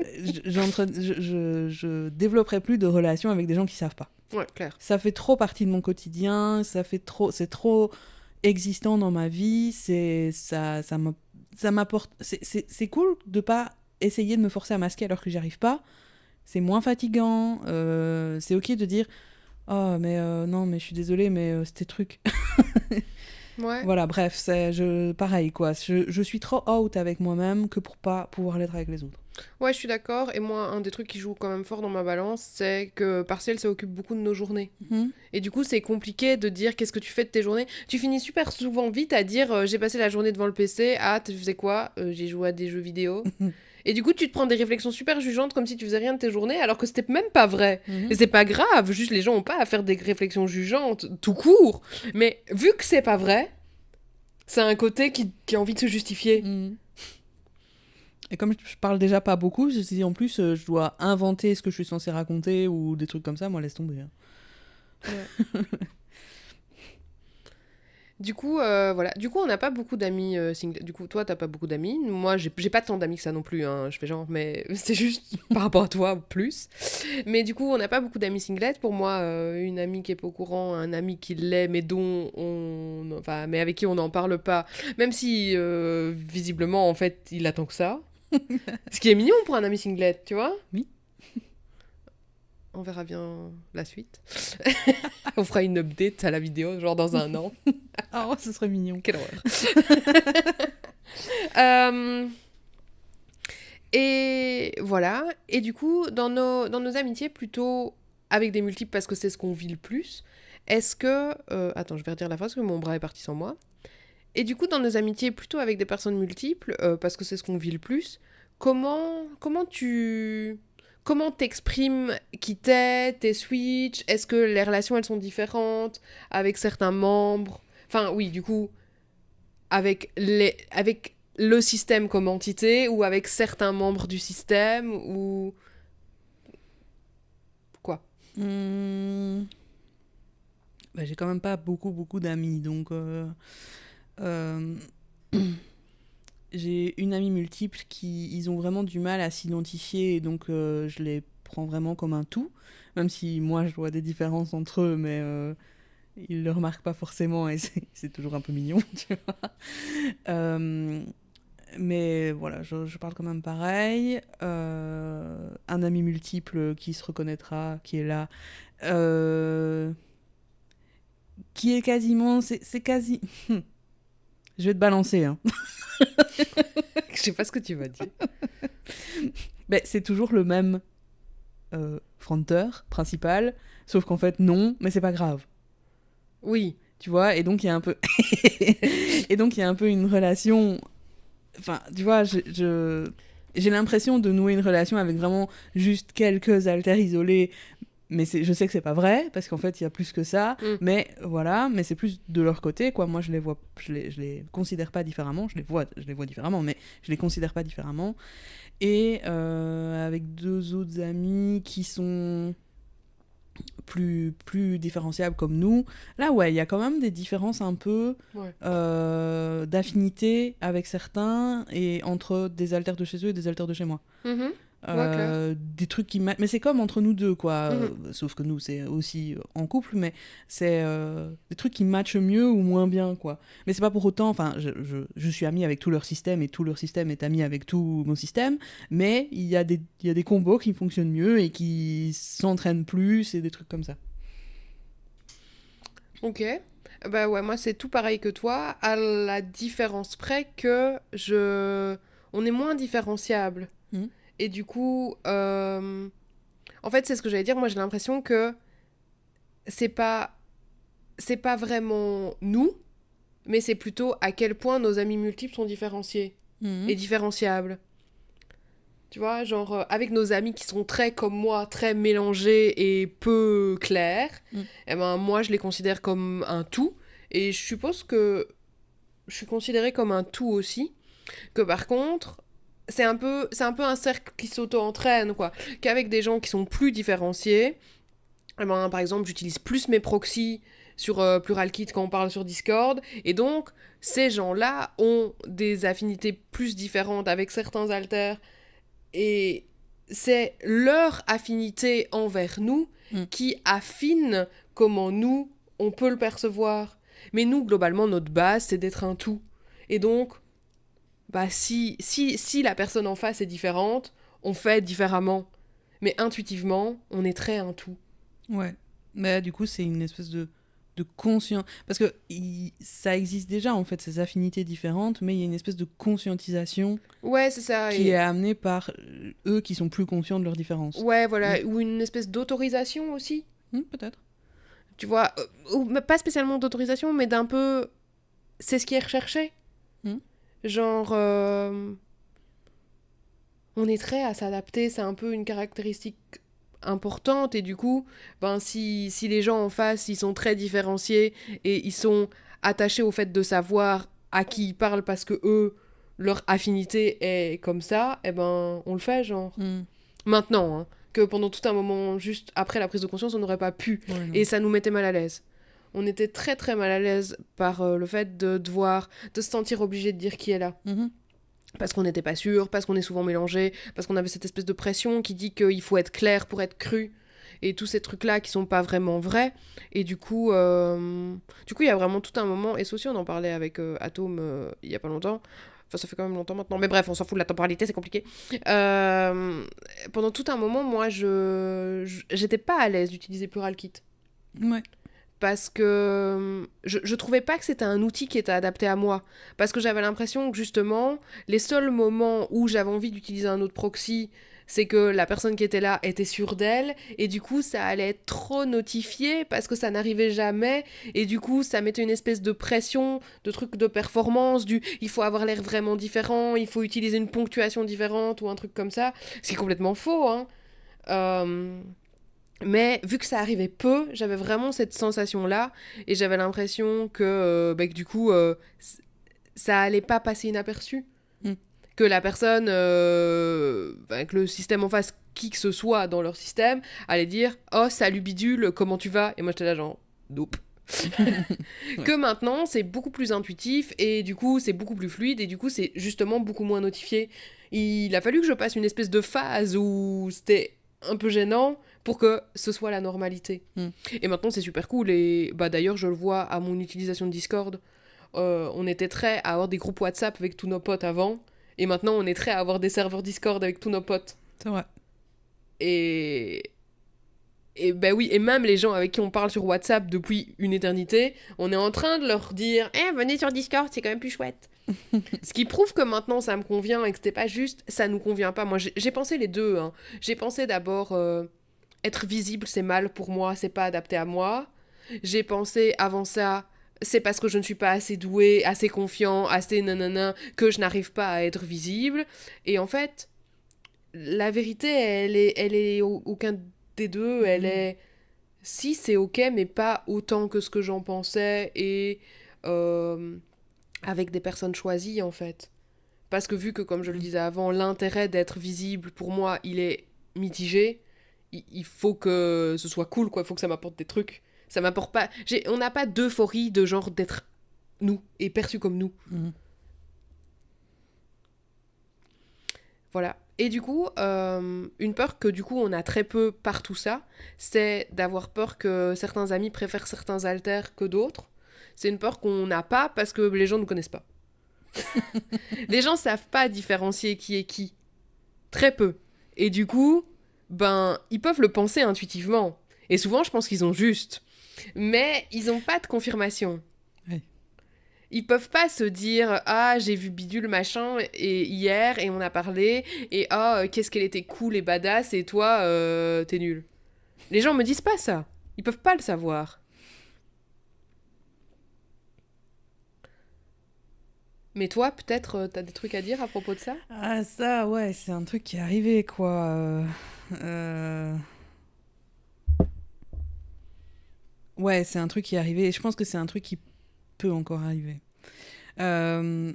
développerai plus de relations avec des gens qui savent pas.
Ouais, clair.
Ça fait trop partie de mon quotidien, c'est trop existant dans ma vie, ça m'apporte. C'est cool de pas essayer de me forcer à masquer alors que j'y arrive pas. C'est moins fatigant. C'est ok de dire oh mais non mais je suis désolée mais c'était truc.
Ouais.
Voilà, bref, pareil quoi. Je suis trop out avec moi-même que pour pas pouvoir l'être avec les autres.
Ouais, je suis d'accord. Et moi, un des trucs qui joue quand même fort dans ma balance, c'est que partiel, ça occupe beaucoup de nos journées. Et du coup, c'est compliqué de dire qu'est-ce que tu fais de tes journées. Tu finis super souvent vite à dire j'ai passé la journée devant le PC. Ah, tu faisais quoi j'ai joué à des jeux vidéo. Et du coup, tu te prends des réflexions super jugeantes comme si tu faisais rien de tes journées, alors que c'était même pas vrai. Et c'est pas grave, juste les gens ont pas à faire des réflexions jugeantes tout court. Mais vu que c'est pas vrai, c'est un côté qui a envie de se justifier.
Et comme je parle déjà pas beaucoup, si en plus je dois inventer ce que je suis censée raconter ou des trucs comme ça, moi laisse tomber. Hein.
Ouais. Du coup, voilà. Du coup, on n'a pas beaucoup d'amis singles. Du coup, toi, t'as pas beaucoup d'amis. Moi, j'ai pas tant d'amis que ça non plus. Hein. Je fais genre, mais c'est juste par rapport à toi, plus. Mais du coup, on n'a pas beaucoup d'amis singlettes. Pour moi, une amie qui est pas au courant, un ami qui l'est, mais mais avec qui on n'en parle pas. Même si, visiblement, en fait, il attend que ça. Ce qui est mignon pour un ami singlet, tu vois.
Oui.
On verra bien la suite. On fera une update à la vidéo, genre dans un an.
Oh, ce serait mignon.
Quelle horreur. Et voilà. Et du coup, dans nos amitiés, plutôt avec des multiples, parce que c'est ce qu'on vit le plus, est-ce que... attends, je vais redire la phrase, parce que mon bras est parti sans moi. Et du coup, dans nos amitiés, plutôt avec des personnes multiples, parce que c'est ce qu'on vit le plus, comment t'exprimes qui t'es, tes switches? Est-ce que les relations, elles sont différentes avec certains membres? Enfin, oui, du coup, avec le système comme entité ou avec certains membres du système ou... Quoi?
J'ai quand même pas beaucoup d'amis, donc... j'ai une amie multiple ils ont vraiment du mal à s'identifier et donc je les prends vraiment comme un tout, même si moi je vois des différences entre eux, mais ils le remarquent pas forcément et c'est toujours un peu mignon, tu vois. Mais voilà, je parle quand même pareil. Un ami multiple qui se reconnaîtra, qui est là, qui est quasiment... C'est quasi... Je vais te balancer, hein.
Je sais pas ce que tu vas dire.
Ben, c'est toujours le même fronteur principal, sauf qu'en fait, non, mais c'est pas grave.
Oui.
Tu vois, et donc il y a un peu... et donc il y a un peu une relation... Enfin, tu vois, j'ai l'impression de nouer une relation avec vraiment juste quelques haltères isolés, mais je sais que c'est pas vrai, parce qu'en fait, il y a plus que ça, mais voilà, mais c'est plus de leur côté, quoi. Moi, je les considère pas différemment, je les vois différemment, mais je les considère pas différemment. Et avec 2 autres amis qui sont plus différenciables comme nous, là, ouais, il y a quand même des différences un peu d'affinité avec certains, et entre des haltères de chez eux et des haltères de chez moi. Des trucs qui mais c'est comme entre nous deux, quoi. Sauf que nous, c'est aussi en couple, mais c'est des trucs qui matchent mieux ou moins bien, quoi. Mais c'est pas pour autant... Enfin, je suis amie avec tout leur système, et tout leur système est ami avec tout mon système, mais il y a des combos qui fonctionnent mieux et qui s'entraînent plus, et des trucs comme ça.
Ok. Bah ouais, moi, c'est tout pareil que toi, à la différence près que on est moins différenciable. Et du coup, en fait, c'est ce que j'allais dire. Moi, j'ai l'impression que c'est pas vraiment nous, mais c'est plutôt à quel point nos amis multiples sont différenciés et différenciables. Tu vois, genre, avec nos amis qui sont très, comme moi, très mélangés et peu clairs, eh ben, moi, je les considère comme un tout. Et je suppose que je suis considérée comme un tout aussi. Que par contre... c'est un peu un cercle qui s'auto-entraîne, quoi. Qu'avec des gens qui sont plus différenciés, eh ben, par exemple, j'utilise plus mes proxys sur PluralKit quand on parle sur Discord, et donc, ces gens-là ont des affinités plus différentes avec certains haltères, et c'est leur affinité envers nous qui affine comment nous, on peut le percevoir. Mais nous, globalement, notre base, c'est d'être un tout. Et donc, bah si la personne en face est différente, on fait différemment. Mais intuitivement, on est très un tout.
Ouais. Mais du coup, c'est une espèce de conscience... Parce que ça existe déjà, en fait, ces affinités différentes, mais il y a une espèce de conscientisation
ouais, c'est ça,
qui est amenée par eux qui sont plus conscients de leurs différences.
Ouais, voilà. Ou une espèce d'autorisation aussi.
Peut-être.
Tu vois, ou pas spécialement d'autorisation, mais d'un peu... c'est ce qui est recherché. Genre... on est très à s'adapter, c'est un peu une caractéristique importante, et du coup, ben, si les gens en face, ils sont très différenciés, et ils sont attachés au fait de savoir à qui ils parlent parce que eux, leur affinité est comme ça, eh ben, on le fait, genre. Maintenant, hein, que pendant tout un moment, juste après la prise de conscience, on n'aurait pas pu, et ça nous mettait mal à l'aise. On était très très mal à l'aise par le fait de se sentir obligé de dire qui est là. Parce qu'on n'était pas sûr, parce qu'on est souvent mélangé, parce qu'on avait cette espèce de pression qui dit qu'il faut être clair pour être cru, et tous ces trucs-là qui sont pas vraiment vrais. Et du coup, il y a vraiment tout un moment, et ça aussi on en parlait avec Atome il y a pas longtemps, enfin ça fait quand même longtemps maintenant, mais bref, on s'en fout de la temporalité, c'est compliqué. Pendant tout un moment, moi, j'étais pas à l'aise d'utiliser PluralKit.
Ouais.
Parce que je trouvais pas que c'était un outil qui était adapté à moi. Parce que j'avais l'impression que justement, les seuls moments où j'avais envie d'utiliser un autre proxy, c'est que la personne qui était là était sûre d'elle, et du coup ça allait être trop notifié parce que ça n'arrivait jamais, et du coup ça mettait une espèce de pression, de truc de performance, il faut avoir l'air vraiment différent, il faut utiliser une ponctuation différente ou un truc comme ça, ce qui est complètement faux, hein. Mais vu que ça arrivait peu, j'avais vraiment cette sensation-là, et j'avais l'impression que du coup, ça allait pas passer inaperçu. Que la personne, que le système en face, qui que ce soit dans leur système, allait dire « Oh, salut bidule, comment tu vas ?» Et moi, j'étais là genre « Nope. » Que maintenant, c'est beaucoup plus intuitif, et du coup, c'est beaucoup plus fluide, et du coup, c'est justement beaucoup moins notifié. Il a fallu que je passe une espèce de phase où c'était un peu gênant pour que ce soit la normalité. Et maintenant, c'est super cool, et d'ailleurs, je le vois à mon utilisation de Discord. On était très à avoir des groupes WhatsApp avec tous nos potes avant, et maintenant, on est très à avoir des serveurs Discord avec tous nos potes.
C'est vrai.
Et Et ben oui, et même les gens avec qui on parle sur WhatsApp depuis une éternité, on est en train de leur dire venez sur Discord, c'est quand même plus chouette. Ce qui prouve que maintenant ça me convient et que c'était pas juste ça nous convient pas. Moi j'ai pensé les deux. Hein. J'ai pensé d'abord être visible c'est mal pour moi, c'est pas adapté à moi. J'ai pensé avant ça c'est parce que je ne suis pas assez doué, assez confiant, assez nanana que je n'arrive pas à être visible. Et en fait, la vérité elle est aucun des deux. Elle est si c'est ok mais pas autant que ce que j'en pensais et euh, avec des personnes choisies en fait. Parce que vu que, comme je le disais avant, l'intérêt d'être visible, pour moi, il est mitigé, il faut que ce soit cool, quoi. Il faut que ça m'apporte des trucs. Ça m'apporte pas... On n'a pas d'euphorie de genre d'être nous, et perçu comme nous.
Mhm.
Voilà. Et du coup, une peur que du coup on a très peu par tout ça, c'est d'avoir peur que certains amis préfèrent certains haltères que d'autres. C'est une peur qu'on n'a pas parce que les gens ne nous connaissent pas. Les gens savent pas différencier qui est qui. Très peu. Et du coup, ben, ils peuvent le penser intuitivement. Et souvent, je pense qu'ils ont juste. Mais ils n'ont pas de confirmation.
Ouais.
Ils peuvent pas se dire ah j'ai vu bidule machin et hier et on a parlé et ah qu'est-ce qu'elle était cool et badass et toi t'es nul. Les gens me disent pas ça. Ils peuvent pas le savoir. Mais toi peut-être t'as des trucs à dire à propos de ça.
Ah, ça, ouais, c'est un truc qui est arrivé, quoi. Euh, Ouais, c'est un truc qui est arrivé. Et je pense que c'est un truc qui peut encore arriver. Euh,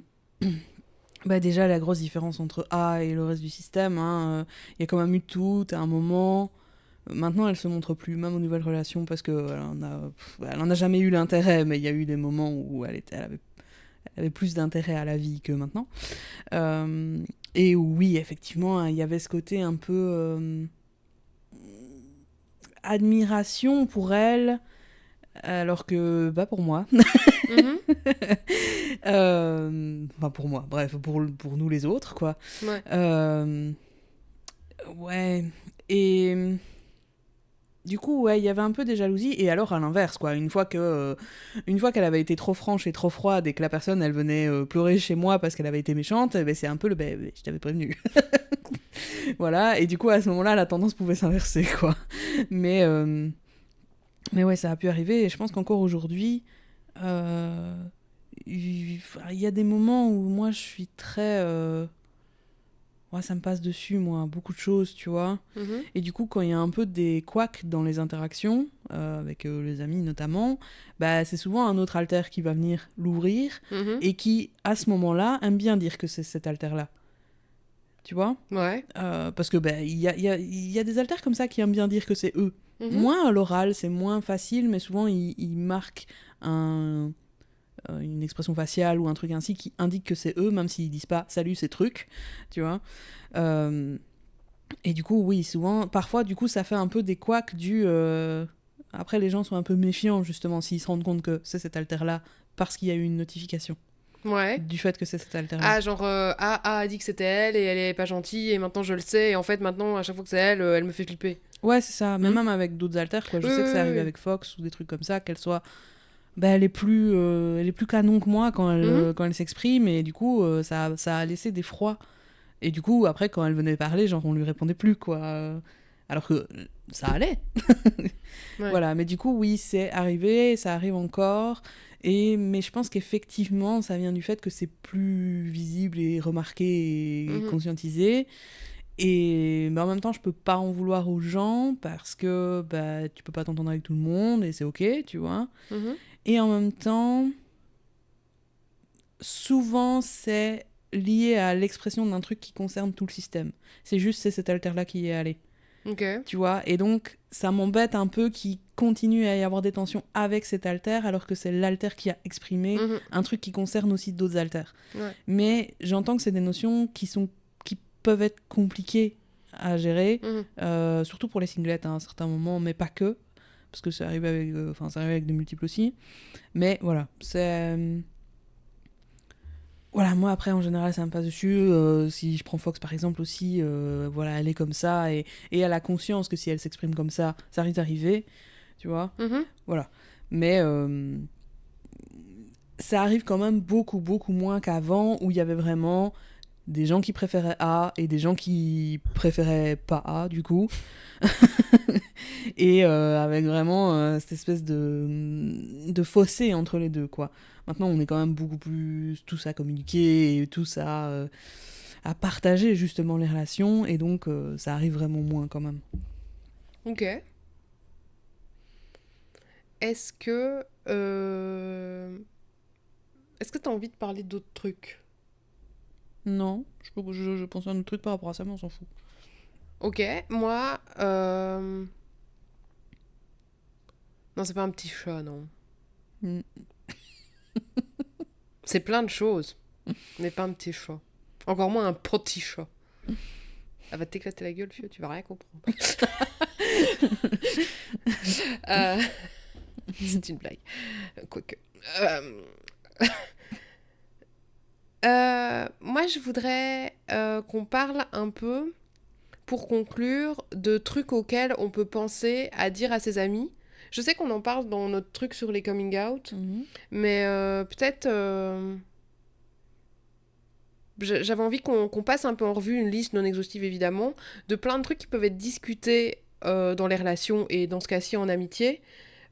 Bah déjà, la grosse différence entre A et le reste du système, hein, il y a quand même eu tout à un moment. Maintenant, elle se montre plus, même aux nouvelles relations, parce que elle en a jamais eu l'intérêt, mais il y a eu des moments où elle avait plus d'intérêt à la vie que maintenant. Euh, et oui, effectivement, il y avait ce côté un peu admiration pour elle, alors que, bah, pour moi.
Mhm.
Enfin, pour moi, bref, pour nous les autres, quoi.
Ouais.
Euh, ouais, et du coup, ouais, il y avait un peu des jalousies, et alors à l'inverse, quoi. Une fois qu'elle avait été trop franche et trop froide, et que la personne, elle venait pleurer chez moi parce qu'elle avait été méchante, eh ben, c'est un peu je t'avais prévenu. Voilà, et du coup, à ce moment-là, la tendance pouvait s'inverser, quoi. Mais, euh, mais ouais, ça a pu arriver, et je pense qu'encore aujourd'hui, euh, il y a des moments où moi, je suis très... ouais, ça me passe dessus, moi, beaucoup de choses, tu vois.
Mhm.
Et du coup, quand il y a un peu des couacs dans les interactions, avec les amis notamment, bah, c'est souvent un autre alter qui va venir l'ouvrir
Mhm.
et qui, à ce moment-là, aime bien dire que c'est cet alter-là. Tu vois.
Ouais.
Parce que bah, il y a des alters comme ça qui aiment bien dire que c'est eux.
Mhm.
Moins à l'oral, c'est moins facile, mais souvent ils marquent une expression faciale ou un truc ainsi qui indique que c'est eux, même s'ils disent pas salut, c'est truc, tu vois. Euh, et du coup, oui, souvent, parfois, du coup, ça fait un peu des couacs après, les gens sont un peu méfiants, justement, s'ils se rendent compte que c'est cet alter-là, parce qu'il y a eu une notification
Ouais.
du fait que c'est cet alter-là.
Ah, genre, A a dit que c'était elle et elle est pas gentille et maintenant je le sais et en fait maintenant à chaque fois que c'est elle, elle me fait flipper.
Ouais, c'est ça. Mais
Hmm.
même avec d'autres alters, quoi. Je
Oui,
sais que c'est
oui,
arrivé
oui.
avec Fox ou des trucs comme ça, qu'elle soit... Bah, elle est plus canon que moi
Mhm.
quand elle s'exprime, et du coup, ça a laissé des froids. Et du coup, après, quand elle venait parler, genre, on lui répondait plus, quoi. Alors que ça allait.
Ouais.
Voilà, mais du coup, oui, c'est arrivé, ça arrive encore. Mais je pense qu'effectivement, ça vient du fait que c'est plus visible et remarqué et
Mhm.
conscientisé. Mais en même temps, je peux pas en vouloir aux gens parce que bah, tu peux pas t'entendre avec tout le monde et c'est ok, tu vois.
Mhm.
Et en même temps, souvent, c'est lié à l'expression d'un truc qui concerne tout le système. C'est cet alter-là qui y est allé.
Ok.
Tu vois, et donc ça m'embête un peu qu'il continue à y avoir des tensions avec cet alter alors que c'est l'alter qui a exprimé
Mhm.
un truc qui concerne aussi d'autres alters.
Ouais.
Mais j'entends que c'est des notions qui peuvent être compliquées à gérer,
Mhm.
surtout pour les singlets à un certain moment, mais pas que, parce que ça arrive avec des multiples aussi. Mais voilà, c'est Voilà, moi après en général ça me passe dessus. Si je prends Fox par exemple aussi, voilà, elle est comme ça et elle a conscience que si elle s'exprime comme ça risque d'arriver, tu vois.
Mhm.
Voilà. Mais ça arrive quand même beaucoup, beaucoup moins qu'avant où il y avait vraiment des gens qui préféraient A et des gens qui préféraient pas A du coup. Et avec vraiment cette espèce de fossé entre les deux, quoi. Maintenant, on est quand même beaucoup plus tous à communiquer et tous à partager justement les relations, et donc ça arrive vraiment moins quand même.
Ok. Est-ce que... Est-ce que t'as envie de parler d'autres trucs?
Non, je pense à un autre truc par rapport à ça, mais on s'en fout.
Ok, moi... Non, c'est pas un petit chat, non.
Mm.
C'est plein de choses, mais pas un petit chat. Encore moins un petit chat. Elle va t'éclater la gueule, vieux, tu vas rien comprendre. Euh, C'est une blague. Quoique. Euh, moi, je voudrais qu'on parle un peu, pour conclure, de trucs auxquels on peut penser à dire à ses amis. Je sais qu'on en parle dans notre truc sur les coming out,
Mhm.
mais peut-être... j'avais envie qu'on passe un peu en revue une liste non exhaustive, évidemment, de plein de trucs qui peuvent être discutés dans les relations et dans ce cas-ci en amitié,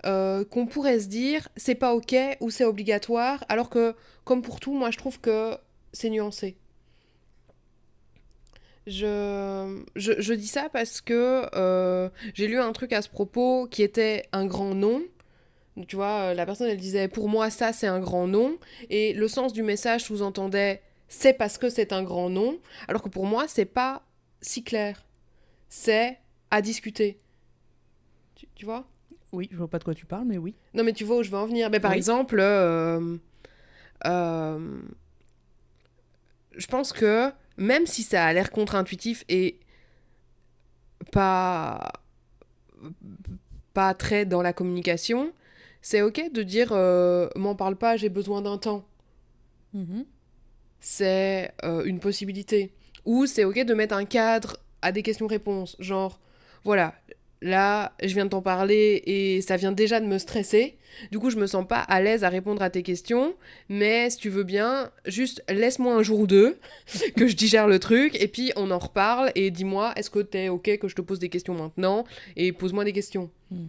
qu'on pourrait se dire c'est pas ok ou c'est obligatoire, alors que, comme pour tout, moi je trouve que c'est nuancé. Je dis ça parce que j'ai lu un truc à ce propos qui était un grand non. Tu vois, la personne elle disait pour moi ça c'est un grand non, et le sens du message sous-entendait c'est parce que c'est un grand non, alors que pour moi c'est pas si clair. C'est à discuter. Tu vois?
Oui, je vois pas de quoi tu parles, mais oui.
Non mais tu vois où je veux en venir. Mais par
Oui.
exemple, euh, je pense que même si ça a l'air contre-intuitif et pas, pas très dans la communication, c'est ok de dire m'en parle pas, j'ai besoin d'un temps.
Mhm.
C'est une possibilité. Ou c'est ok de mettre un cadre à des questions-réponses. Genre, voilà, là, je viens de t'en parler et ça vient déjà de me stresser. Du coup, je me sens pas à l'aise à répondre à tes questions. Mais si tu veux bien, juste laisse-moi un jour ou deux que je digère le truc et puis on en reparle et dis-moi, est-ce que t'es ok que je te pose des questions maintenant et pose-moi des questions.
Mm.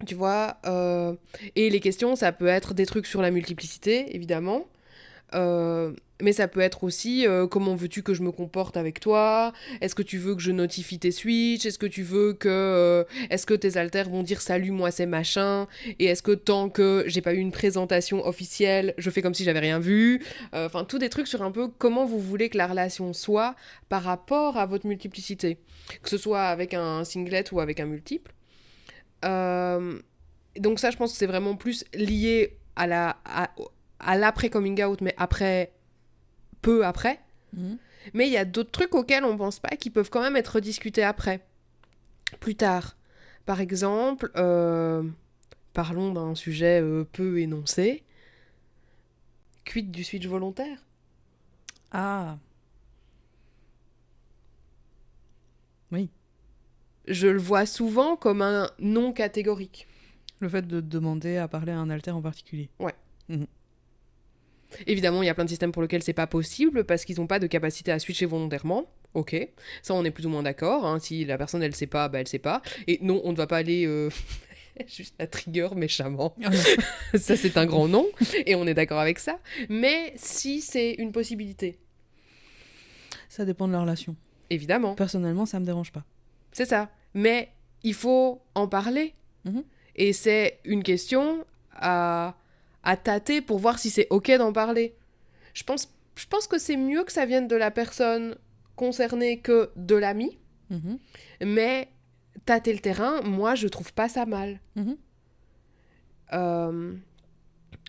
Tu vois, et les questions, ça peut être des trucs sur la multiplicité, évidemment. Euh, mais ça peut être aussi comment veux-tu que je me comporte avec toi? Est-ce que tu veux que je notifie tes switches? Est-ce que tu veux que est-ce que tes alters vont dire salut moi c'est machin? Et est-ce que tant que j'ai pas eu une présentation officielle, je fais comme si j'avais rien vu? Enfin tous des trucs sur un peu comment vous voulez que la relation soit par rapport à votre multiplicité, que ce soit avec un singlet ou avec un multiple. Euh, donc ça je pense que c'est vraiment plus lié à l'après coming out, mais après, peu après.
Mhm.
Mais il y a d'autres trucs auxquels on pense pas qui peuvent quand même être discutés après, plus tard. Par exemple, parlons d'un sujet peu énoncé. Quid du switch volontaire?
Ah, oui.
Je le vois souvent comme un non catégorique.
Le fait de demander à parler à un alter en particulier.
Ouais.
Mhm.
Évidemment, il y a plein de systèmes pour lesquels c'est pas possible parce qu'ils n'ont pas de capacité à switcher volontairement. Ok, ça on est plus ou moins d'accord. Hein. Si la personne elle sait pas, bah elle sait pas. Et non, on ne va pas aller juste la trigger méchamment.
Ah non.
Ça c'est un grand non et on est d'accord avec ça. Mais si c'est une possibilité,
Ça dépend de la relation.
évidemment,
Personnellement, ça me dérange pas.
c'est ça. Mais il faut en parler
Mhm.
et c'est une question à tâter pour voir si c'est ok d'en parler. Je pense que c'est mieux que ça vienne de la personne concernée que de l'ami,
Mhm.
mais tâter le terrain, moi, je trouve pas ça mal.
Mhm.
Euh,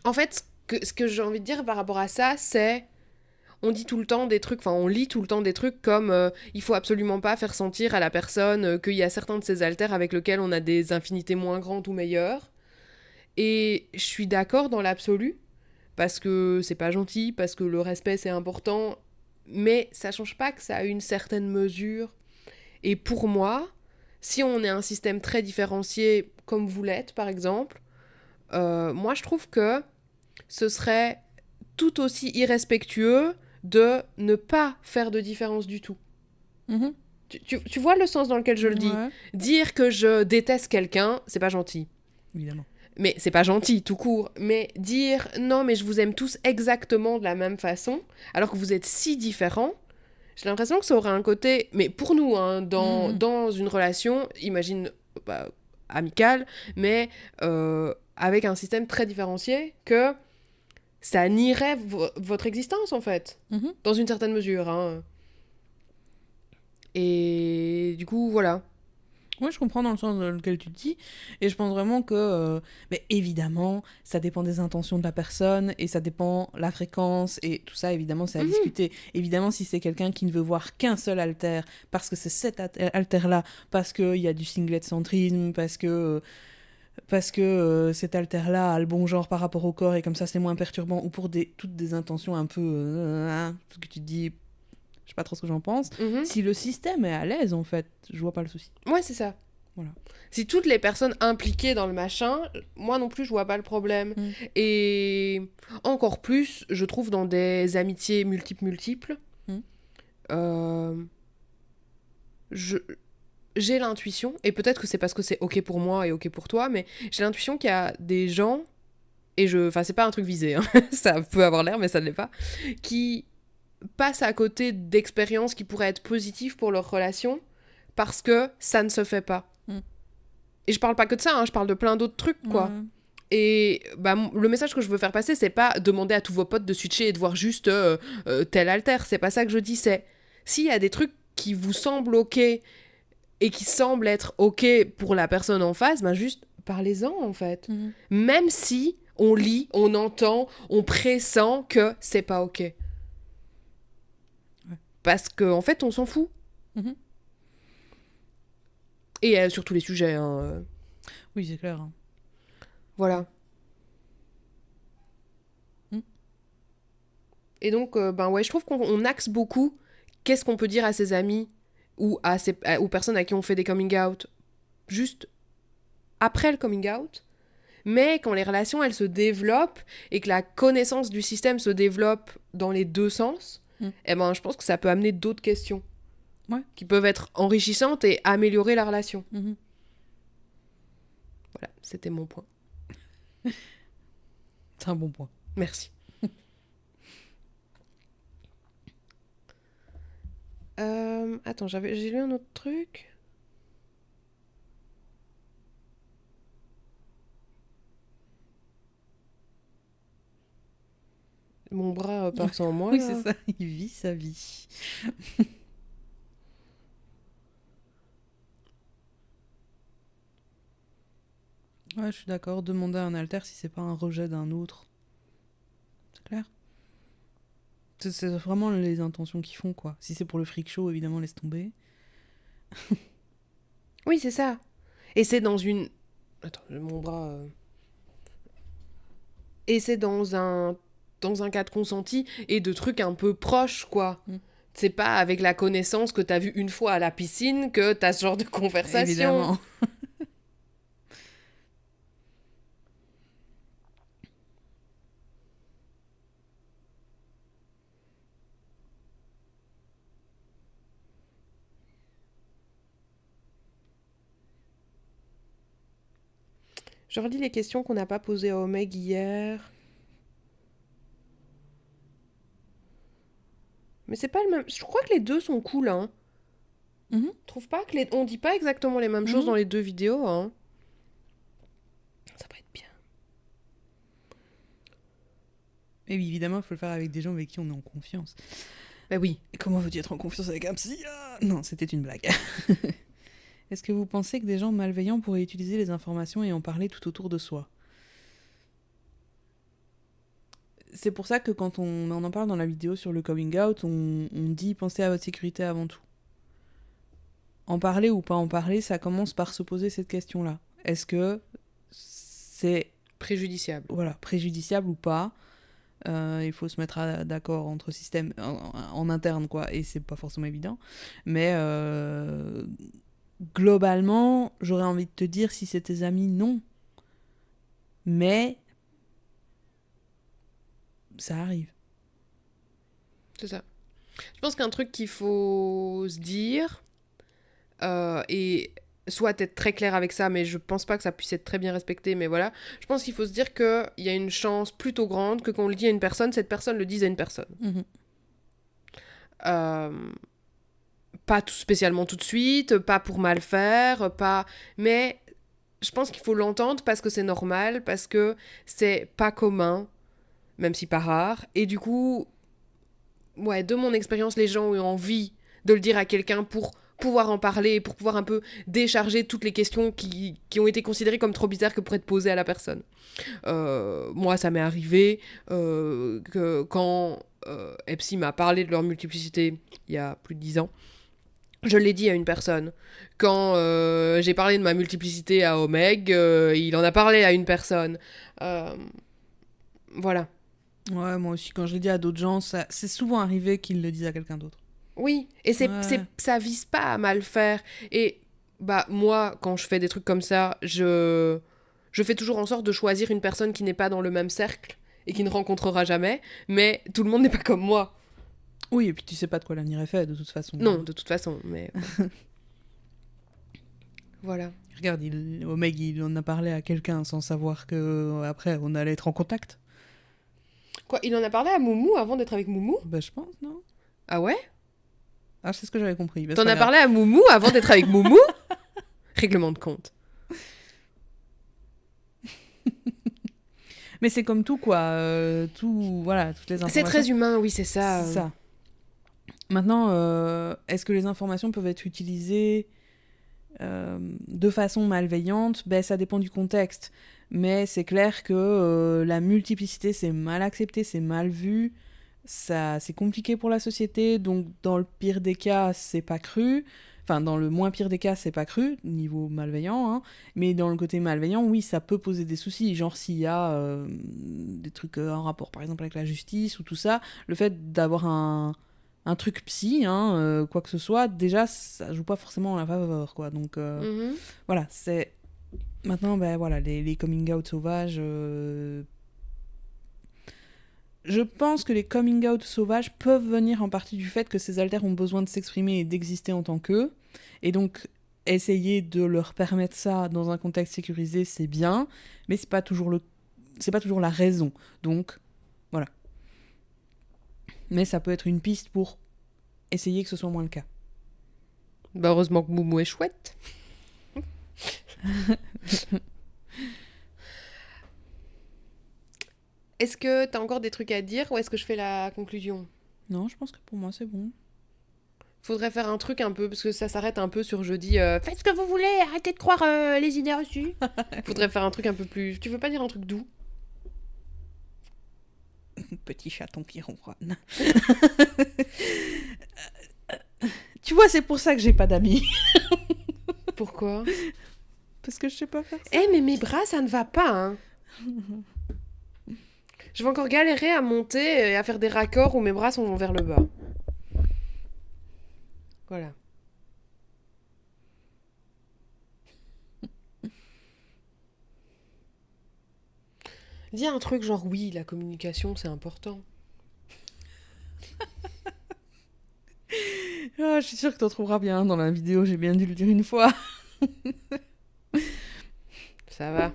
En fait, ce que j'ai envie de dire par rapport à ça, c'est on dit tout le temps des trucs, enfin on lit tout le temps des trucs comme il faut absolument pas faire sentir à la personne qu'il y a certains de ces alters avec lesquels on a des infinités moins grandes ou meilleures. Et je suis d'accord dans l'absolu, parce que c'est pas gentil, parce que le respect c'est important, mais ça change pas que ça a une certaine mesure. Et pour moi, si on est un système très différencié, comme vous l'êtes par exemple, moi je trouve que ce serait tout aussi irrespectueux de ne pas faire de différence du tout.
Mhm.
Tu vois le sens dans lequel je le dis.
Ouais,
Dire que je déteste quelqu'un, c'est pas gentil.
évidemment.
Mais c'est pas gentil, tout court. Mais dire non, mais je vous aime tous exactement de la même façon, alors que vous êtes si différents, j'ai l'impression que ça aurait un côté. Mais pour nous, hein, dans une relation, imagine bah, amicale, mais avec un système très différencié, que ça nierait votre existence en fait,
Mhm.
dans une certaine mesure. Hein. Et du coup, voilà.
Ouais, je comprends dans le sens dans lequel tu te dis. Et je pense vraiment que, mais évidemment, ça dépend des intentions de la personne et ça dépend la fréquence et tout ça, évidemment, c'est à discuter. Évidemment, si c'est quelqu'un qui ne veut voir qu'un seul alter, parce que c'est cet alter-là, parce qu'il y a du singlet-centrisme, parce que cet alter-là a le bon genre par rapport au corps et comme ça, c'est moins perturbant, ou pour toutes des intentions un peu... ce que tu te dis... Je sais pas trop ce que j'en pense.
Mhm.
Si le système est à l'aise, en fait, je vois pas le souci.
Ouais, c'est ça.
Voilà.
Si toutes les personnes impliquées dans le machin, moi non plus, je vois pas le problème.
Mm.
Et encore plus, je trouve, dans des amitiés multiples,
Mm.
euh, je- j'ai l'intuition, et peut-être que c'est parce que c'est ok pour moi et ok pour toi, mais j'ai l'intuition qu'il y a des gens, enfin, c'est pas un truc visé, hein, ça peut avoir l'air, mais ça ne l'est pas, qui passent à côté d'expériences qui pourraient être positives pour leur relation parce que ça ne se fait pas.
Mm.
Et je parle pas que de ça, hein, je parle de plein d'autres trucs, quoi.
Ouais.
Et bah, le message que je veux faire passer, c'est pas demander à tous vos potes de switcher et de voir juste tel alter. C'est pas ça que je dis, c'est s'il y a des trucs qui vous semblent ok et qui semblent être ok pour la personne en face, ben juste parlez-en en fait.
Mm.
Même si on lit, on entend, on pressent que c'est pas ok.
Ouais.
Parce qu'en fait, on s'en fout.
Mhm.
Et sur tous les sujets. Hein.
Oui, c'est clair. Hein.
Voilà.
Mm.
Et donc, ben ouais, je trouve qu'on axe beaucoup qu'est-ce qu'on peut dire à ses amis ou aux personnes à qui on fait des coming out juste après le coming out. Mais quand les relations, elles se développent et que la connaissance du système se développe dans les deux sens, eh ben, je pense que ça peut amener d'autres questions.
Ouais.
Qui peuvent être enrichissantes et améliorer la relation.
Mhm.
Voilà, c'était mon point.
C'est un bon point.
Merci. Attends, j'ai lu un autre truc. Mon bras part sans moi.
Oui,
là.
c'est ça. Il vit sa vie. Ouais, je suis d'accord. Demander à un alter si c'est pas un rejet d'un autre. C'est clair. C'est vraiment les intentions qui font, quoi. Si c'est pour le freak show, évidemment, laisse tomber.
Oui, c'est ça. Et c'est dans une... Attends, mon bras... Et c'est dans un cadre consenti et de trucs un peu proches, quoi. C'est pas avec la connaissance que t'as vu une fois à la piscine que t'as ce genre de conversation.
Évidemment.
Je relis les questions qu'on n'a pas posées à Omeg hier. Mais c'est pas le même... Je crois que les deux sont cool, hein.
Mhm.
Trouve pas que on dit pas exactement les mêmes choses dans les deux vidéos, hein. Ça va être bien.
Et oui, évidemment, il faut le faire avec des gens avec qui on est en confiance.
Bah oui.
Et comment veux-tu être en confiance avec un psy? Non, c'était une blague. Est-ce que vous pensez que des gens malveillants pourraient utiliser les informations et en parler tout autour de soi? C'est pour ça que quand on en parle dans la vidéo sur le coming out, on dit pensez à votre sécurité avant tout. En parler ou pas en parler, ça commence par se poser cette question-là. Est-ce que c'est
Préjudiciable.
préjudiciable ou pas Il faut se mettre d'accord entre systèmes en interne, quoi, et c'est pas forcément évident. Mais globalement, j'aurais envie de te dire, si c'est tes amis, non. Mais ça arrive.
C'est ça. Je pense qu'un truc qu'il faut se dire, et soit être très clair avec ça, mais je pense pas que ça puisse être très bien respecté, mais voilà. Je pense qu'il faut se dire qu'il y a une chance plutôt grande que quand on le dit à une personne, cette personne le dise à une personne. Pas tout spécialement tout de suite, pas pour mal faire, pas... Mais je pense qu'il faut l'entendre parce que c'est normal, parce que c'est pas commun, même si pas rare. Et du coup, ouais, de mon expérience, les gens ont envie de le dire à quelqu'un pour pouvoir en parler, pour pouvoir un peu décharger toutes les questions qui ont été considérées comme trop bizarres que pourraient être posées à la personne. Moi, ça m'est arrivé que quand Epsi m'a parlé de leur multiplicité il y a plus de 10 ans, je l'ai dit à une personne. Quand j'ai parlé de ma multiplicité à Omeg, il en a parlé à une personne. Voilà.
Ouais, moi aussi, quand je l'ai dit à d'autres gens, c'est souvent arrivé qu'ils le disent à quelqu'un d'autre.
Oui, et ça vise pas à mal faire. Et bah moi, quand je fais des trucs comme ça, je fais toujours en sorte de choisir une personne qui n'est pas dans le même cercle et qui ne rencontrera jamais, mais tout le monde n'est pas comme moi.
Oui, et puis tu sais pas de quoi l'avenir est fait, de toute façon.
Non, de toute façon, mais... Voilà.
Regarde, Omeg, il en a parlé à quelqu'un sans savoir que après on allait être en contact.
Quoi, il en a parlé à Moumou avant d'être avec Moumou ?
Bah je pense, non ?
Ah ouais ?
Ah, c'est ce que j'avais compris. Bah,
T'en as parlé à Moumou avant d'être avec Moumou ? Règlement de compte.
Mais c'est comme tout, quoi. Voilà, toutes les informations.
C'est très humain, oui, c'est ça.
C'est ça. Maintenant, est-ce que les informations peuvent être utilisées de façon malveillante ? Ben, ça dépend du contexte. Mais c'est clair que la multiplicité, c'est mal accepté, c'est mal vu. Ça, c'est compliqué pour la société. Donc, dans le pire des cas, c'est pas cru. Enfin, dans le moins pire des cas, c'est pas cru, niveau malveillant. Hein. Mais dans le côté malveillant, oui, ça peut poser des soucis. Genre, s'il y a des trucs en rapport, par exemple, avec la justice ou tout ça, le fait d'avoir un truc psy, hein, quoi que ce soit, déjà, ça joue pas forcément en la faveur, quoi. Donc, voilà, c'est... Maintenant, ben voilà, les coming out sauvages... Je pense que les coming out sauvages peuvent venir en partie du fait que ces alters ont besoin de s'exprimer et d'exister en tant qu'eux. Et donc, essayer de leur permettre ça dans un contexte sécurisé, c'est bien, mais c'est pas toujours la raison. Donc, voilà. Mais ça peut être une piste pour essayer que ce soit moins le cas.
Bah heureusement que Moumou est chouette. Est-ce que t'as encore des trucs à dire ou est-ce que je fais la conclusion ?
Non, je pense que pour moi, c'est bon.
Faudrait faire un truc un peu, parce que ça s'arrête un peu sur jeudi. Faites ce que vous voulez, arrêtez de croire les idées reçues. Faudrait faire un truc un peu plus... Tu veux pas dire un truc doux ?
Petit chaton qui ronronne. Tu vois, c'est pour ça que j'ai pas d'amis.
Pourquoi ?
Parce que je sais pas faire ça.
Eh, mais mes bras, ça ne va pas, hein. Je vais encore galérer à monter et à faire des raccords où mes bras sont vers le bas. Voilà. Dis un truc genre oui, la communication c'est important.
Ah, je suis sûre que t'en trouveras bien dans la vidéo, j'ai bien dû le dire une fois.
Ça va.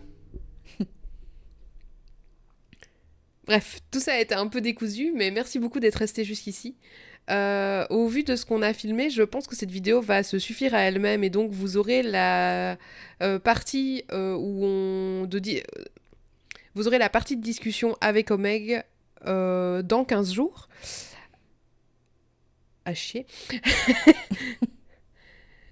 Bref, tout ça a été un peu décousu, mais merci beaucoup d'être resté jusqu'ici. Au vu de ce qu'on a filmé, je pense que cette vidéo va se suffire à elle-même et donc vous aurez la partie vous aurez la partie de discussion avec Omeg dans 15 jours. À chier.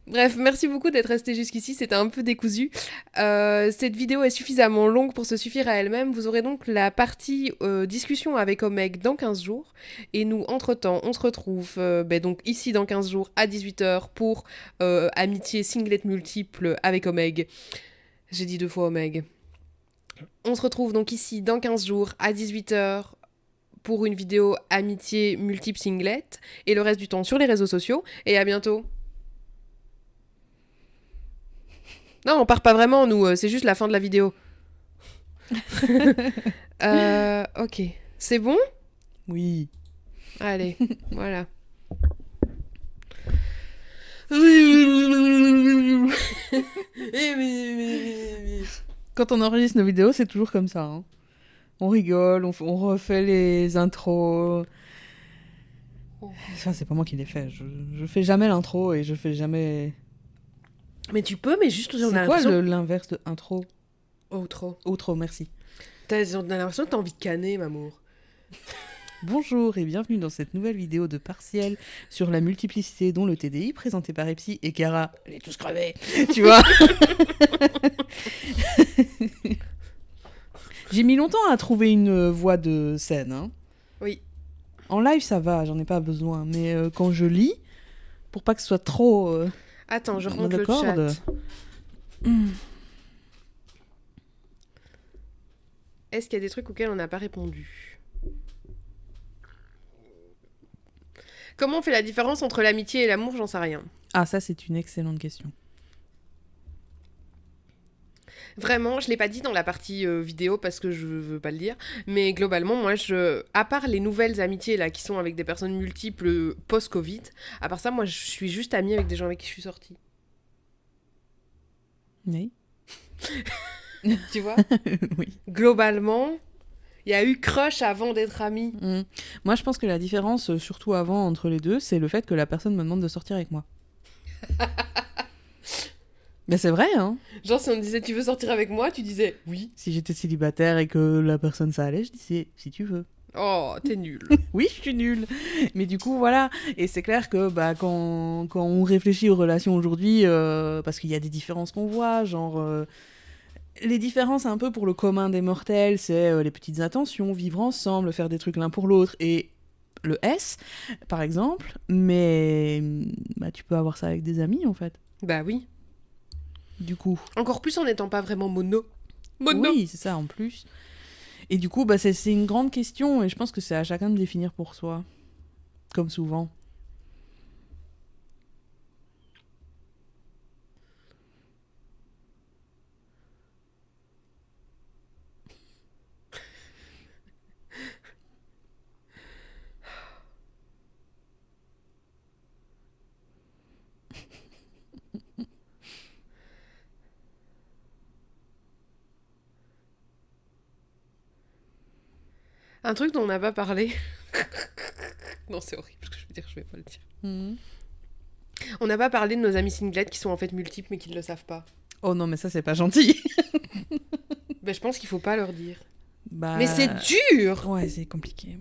Bref, merci beaucoup d'être resté jusqu'ici, c'était un peu décousu. Cette vidéo est suffisamment longue pour se suffire à elle-même. Vous aurez donc la partie discussion avec Omeg dans 15 jours. Et nous, entre-temps, on se retrouve donc ici dans 15 jours à 18h pour Amitié Singlet Multiple avec Omeg. J'ai dit 2 fois Omeg. On se retrouve donc ici dans 15 jours à 18h pour une vidéo amitié multiple singlet et le reste du temps sur les réseaux sociaux. Et à bientôt. Non, on part pas vraiment, nous, c'est juste la fin de la vidéo. Ok. C'est bon?
Oui.
Allez, voilà.
Quand on enregistre nos vidéos, c'est toujours comme ça. Hein. On rigole, on refait les intros. Enfin, c'est pas moi qui les fais. Je fais jamais l'intro et je fais jamais...
Mais tu peux, mais juste on a
C'est quoi
l'impression...
l'inverse de intro?
Outro.
Outro, merci.
On a l'impression que t'as envie de canner, m'amour.
Bonjour et bienvenue dans cette nouvelle vidéo de Partiel sur la multiplicité dont le TDI, présentée par Epsi et Cara. Elle est tous crevée, tu vois. J'ai mis longtemps à trouver une voix de scène. Hein.
Oui.
En live, ça va, j'en ai pas besoin. Mais quand je lis, pour pas que ce soit trop...
Attends, je remonte le
monocorde.
chat. Est-ce qu'il y a des trucs auxquels on n'a pas répondu? Comment on fait la différence entre l'amitié et l'amour? J'en sais rien.
Ah, ça, c'est une excellente question.
Vraiment, je l'ai pas dit dans la partie vidéo parce que je veux pas le dire, mais globalement, moi, à part les nouvelles amitiés là qui sont avec des personnes multiples post-Covid, à part ça, moi, je suis juste amie avec des gens avec qui je suis sortie.
Oui.
Tu vois?
Oui.
Globalement, il y a eu crush avant d'être amie.
Moi, je pense que la différence, surtout avant, entre les deux, c'est le fait que la personne me demande de sortir avec moi. Mais c'est vrai, hein.
Genre, si on disait tu veux sortir avec moi, tu disais oui.
Si j'étais célibataire et que la personne ça allait, je disais si tu veux.
Oh, t'es nul.
Oui, je suis nulle. Mais du coup, voilà. Et c'est clair que quand on réfléchit aux relations aujourd'hui, parce qu'il y a des différences qu'on voit, genre... les différences un peu pour le commun des mortels, c'est les petites attentions, vivre ensemble, faire des trucs l'un pour l'autre, et le S, par exemple. Mais tu peux avoir ça avec des amis, en fait.
Bah oui.
Du coup.
Encore plus en n'étant pas vraiment mono. Mono.
Oui, c'est ça, en plus. Et du coup, c'est une grande question, et je pense que c'est à chacun de définir pour soi. Comme souvent.
Un truc dont on n'a pas parlé. Non, c'est horrible ce que je veux dire, je vais pas le dire. On n'a pas parlé de nos amis singlettes qui sont en fait multiples mais qui ne le savent pas.
Oh non, mais ça, c'est pas gentil.
Ben, je pense qu'il faut pas leur dire.
Bah...
Mais c'est dur!
Ouais, c'est compliqué.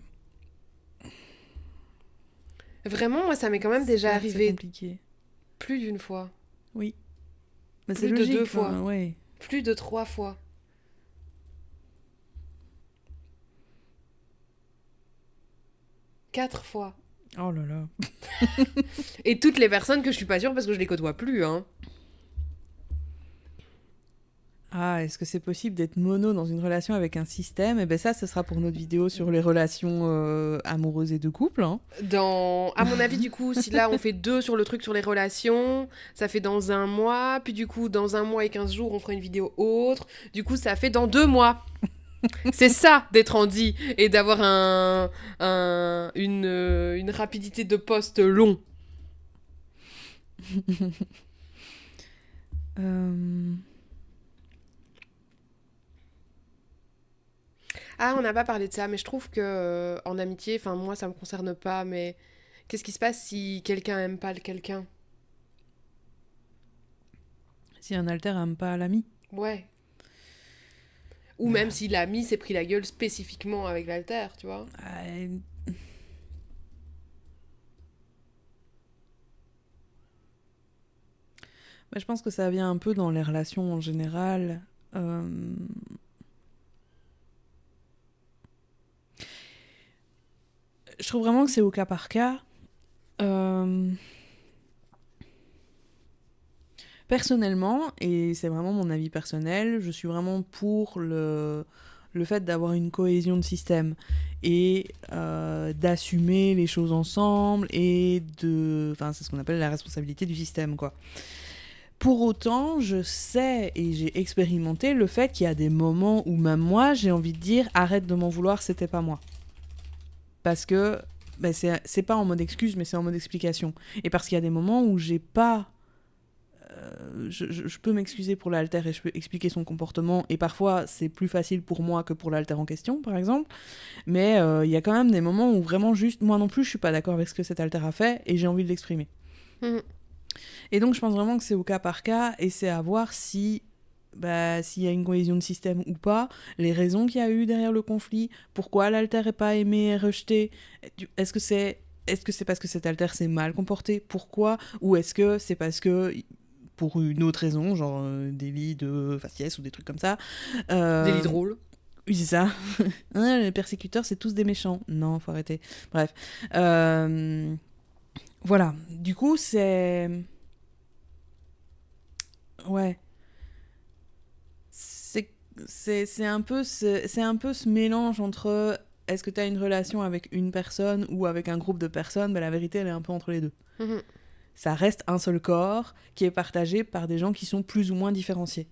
Vraiment, moi, ça m'est quand même déjà
C'est
arrivé
compliqué.
plus d'une fois.
Oui. Mais
Plus
c'est
de
logique,
2 fois.
Ouais.
Plus de 3 fois. Quatre fois.
Oh là là.
Et toutes les personnes que je suis pas sûre parce que je les côtoie plus, hein.
Ah, est-ce que c'est possible d'être mono dans une relation avec un système? Eh ben ça, ce sera pour notre vidéo sur les relations amoureuses et de couple. Hein.
À mon avis, du coup, si là on fait 2 sur le truc sur les relations, ça fait dans 1 mois. Puis du coup, dans 1 mois et 15 jours, on fera une vidéo autre. Du coup, ça fait dans 2 mois. C'est ça d'être Andy et d'avoir une rapidité de poste long. Ah, on n'a pas parlé de ça, mais je trouve que en amitié, enfin moi ça me concerne pas, mais qu'est-ce qui se passe si quelqu'un aime pas quelqu'un?
Si un alter aime pas l'ami.
Ouais. Ou même si l'ami s'est pris la gueule spécifiquement avec l'alter, tu vois.
Je pense que ça vient un peu dans les relations en général. Je trouve vraiment que c'est au cas par cas. Personnellement, et c'est vraiment mon avis personnel, je suis vraiment pour le fait d'avoir une cohésion de système et d'assumer les choses ensemble et enfin, c'est ce qu'on appelle la responsabilité du système, quoi. Pour autant, je sais et j'ai expérimenté le fait qu'il y a des moments où même moi, j'ai envie de dire « arrête de m'en vouloir, c'était pas moi ». Parce que ben c'est pas en mode excuse, mais c'est en mode explication. Et parce qu'il y a des moments où j'ai pas... je peux m'excuser pour l'alter et je peux expliquer son comportement, et parfois c'est plus facile pour moi que pour l'alter en question, par exemple. Mais il y a quand même des moments où vraiment juste, moi non plus, je suis pas d'accord avec ce que cet alter a fait et j'ai envie de l'exprimer. Et donc je pense vraiment que c'est au cas par cas, et c'est à voir si s'il y a une cohésion de système ou pas, les raisons qu'il y a eu derrière le conflit, pourquoi l'alter n'est pas aimé et rejeté, est-ce que c'est parce que cet alter s'est mal comporté, pourquoi, ou est-ce que c'est parce que pour une autre raison, genre délit de faciès ou des trucs comme ça.
Délit drôle.
Oui, c'est ça. Les persécuteurs, c'est tous des méchants. Non, faut arrêter. Bref. Voilà. Du coup, c'est... Ouais. C'est un peu ce mélange entre est-ce que tu as une relation avec une personne ou avec un groupe de personnes, la vérité, elle est un peu entre les deux. Ça reste un seul corps qui est partagé par des gens qui sont plus ou moins différenciés.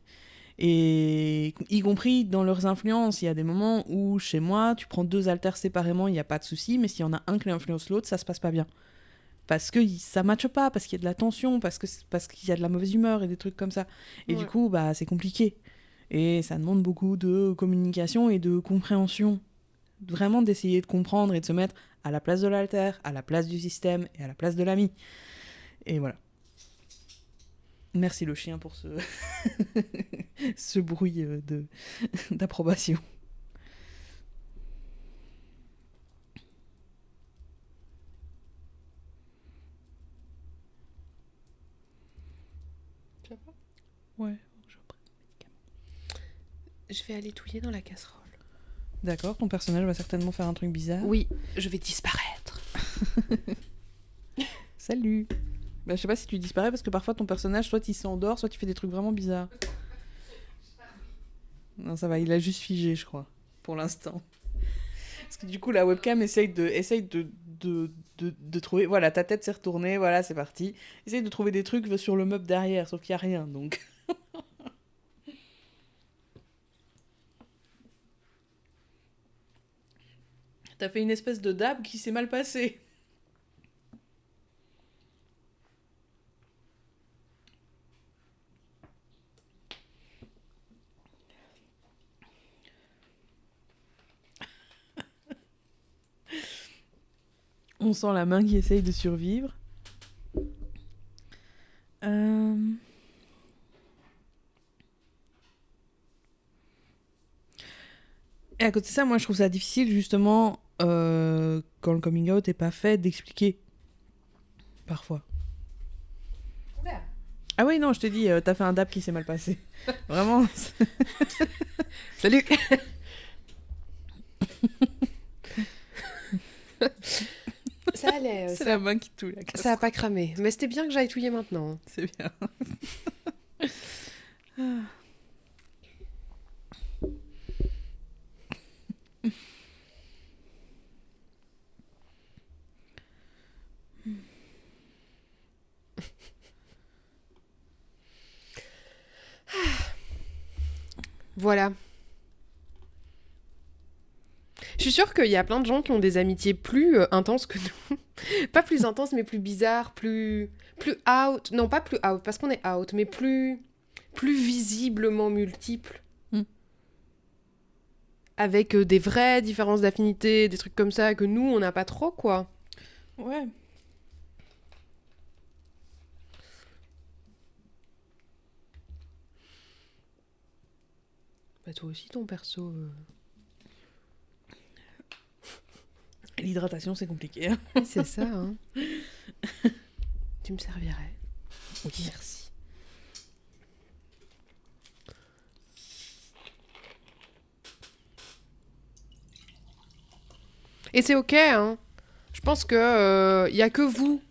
Et y compris dans leurs influences, il y a des moments où, chez moi, tu prends 2 alters séparément, il n'y a pas de souci, mais s'il y en a un qui influence l'autre, ça se passe pas bien. Parce que ça matche pas, parce qu'il y a de la tension, parce qu'il y a de la mauvaise humeur et des trucs comme ça. Et du coup, c'est compliqué. Et ça demande beaucoup de communication et de compréhension. Vraiment d'essayer de comprendre et de se mettre à la place de l'alter, à la place du système et à la place de l'ami. Et voilà. Merci le chien pour ce bruit d'approbation.
Tu vas pas ?
Ouais.
Je vais aller touiller dans la casserole.
D'accord, ton personnage va certainement faire un truc bizarre.
Oui, je vais disparaître.
Salut. Je sais pas si tu disparais parce que parfois ton personnage, soit il s'endort, soit il fait des trucs vraiment bizarres. Non, ça va, il a juste figé, je crois, pour l'instant. Parce que du coup, la webcam essaye de trouver... Voilà, ta tête s'est retournée, voilà, c'est parti. Essaye de trouver des trucs sur le meuble derrière, sauf qu'il n'y a rien, donc... T'as fait une espèce de dab qui s'est mal passé. On sent la main qui essaye de survivre. Et à côté de ça, moi je trouve ça difficile justement quand le coming out est pas fait d'expliquer. Parfois.
Oula.
Ah oui, non, je t'ai dit, t'as fait un dab qui s'est mal passé. Vraiment.
Salut. Ça allait.
C'est la main qui touille la casserole.
Ça a pas cramé. Mais c'était bien que j'aille touiller maintenant.
C'est bien.
Voilà. Je suis sûre qu'il y a plein de gens qui ont des amitiés plus intenses que nous. Pas plus intenses, mais plus bizarres, plus out. Non, pas plus out, parce qu'on est out, mais plus visiblement multiples. Avec des vraies différences d'affinité, des trucs comme ça, que nous, on n'a pas trop, quoi.
Ouais.
Bah toi aussi, ton perso...
L'hydratation, c'est compliqué. Hein.
C'est ça, hein. Tu me servirais.
Oui.
Merci. Et c'est ok, hein. Je pense que y a que vous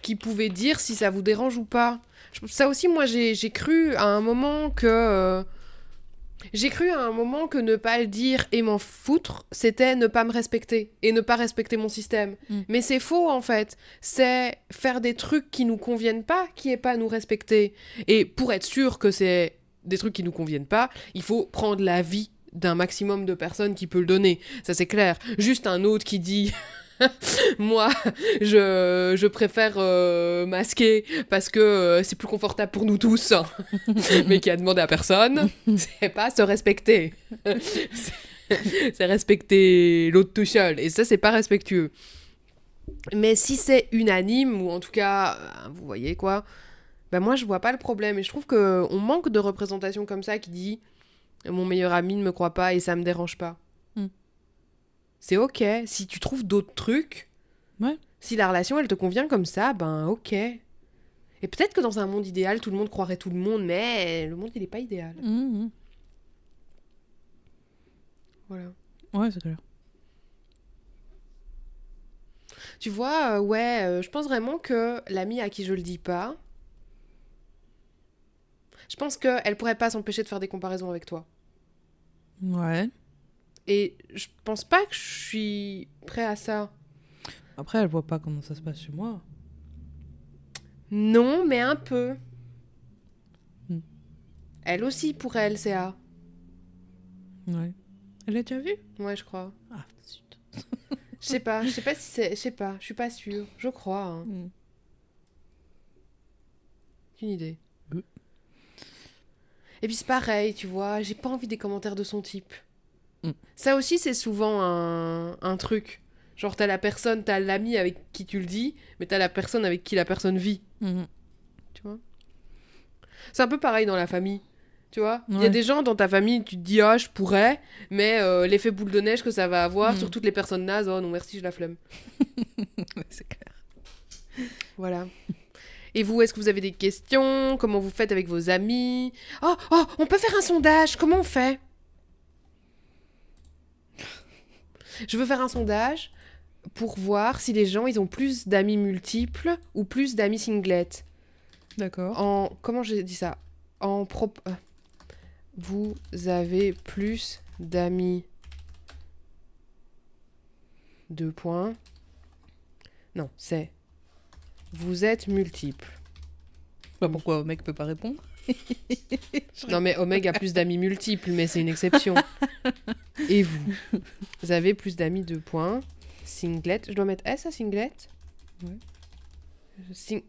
qui pouvez dire si ça vous dérange ou pas. Ça aussi, moi, j'ai cru à un moment que... J'ai cru à un moment que ne pas le dire et m'en foutre, c'était ne pas me respecter et ne pas respecter mon système. Mais c'est faux en fait. C'est faire des trucs qui nous conviennent pas, qui est pas nous respecter. Et pour être sûr que c'est des trucs qui nous conviennent pas, il faut prendre l'avis d'un maximum de personnes qui peut le donner. Ça c'est clair. Juste un autre qui dit... Moi, je préfère masquer parce que c'est plus confortable pour nous tous, mais qui a demandé à personne, c'est pas se respecter. C'est respecter l'autre tout seul. Et ça, c'est pas respectueux. Mais si c'est unanime, ou en tout cas, vous voyez quoi, ben moi, je vois pas le problème. Et je trouve qu'on manque de représentation comme ça qui dit « Mon meilleur ami ne me croit pas et ça me dérange pas ». C'est ok. Si tu trouves d'autres trucs,
ouais.
Si la relation, elle te convient comme ça, ben ok. Et peut-être que dans un monde idéal, tout le monde croirait tout le monde, mais le monde, il est pas idéal. Voilà.
Ouais, c'est clair.
Tu vois, je pense vraiment que l'amie à qui je le dis pas, je pense qu'elle pourrait pas s'empêcher de faire des comparaisons avec toi.
Ouais.
Et je pense pas que je suis prêt à ça.
Après, elle voit pas comment ça se passe chez moi.
Non, mais un peu. Elle aussi, pour elle, CA.
Ouais. Elle l'a déjà vu ?
Ouais, je crois.
Ah, zut.
Je sais pas si c'est... Je sais pas, je suis pas sûre. Je crois, hein. Aucune idée. Et puis c'est pareil, tu vois, j'ai pas envie des commentaires de son type. Ça aussi, c'est souvent un truc. Genre, t'as l'ami avec qui tu le dis, mais t'as la personne avec qui la personne vit. Tu vois ? C'est un peu pareil dans la famille. Tu vois ? Il y a des gens dans ta famille, tu te dis, ah, je pourrais, mais l'effet boule de neige que ça va avoir sur toutes les personnes nazes, oh non, merci, je la flemme.
C'est clair.
Voilà. Et vous, est-ce que vous avez des questions ? Comment vous faites avec vos amis ? Oh, on peut faire un sondage. Comment on fait ? Je veux faire un sondage pour voir si les gens, ils ont plus d'amis multiples ou plus d'amis singlettes.
D'accord.
Comment j'ai dit ça ? Vous avez plus d'amis... 2 points. Non, c'est... Vous êtes multiples.
Bah pourquoi Omek peut pas répondre ?
Non mais Omek a plus d'amis multiples, mais c'est une exception. Et vous avez plus d'amis 2 points. Singlet. Je dois mettre S à singlet ?
Ouais.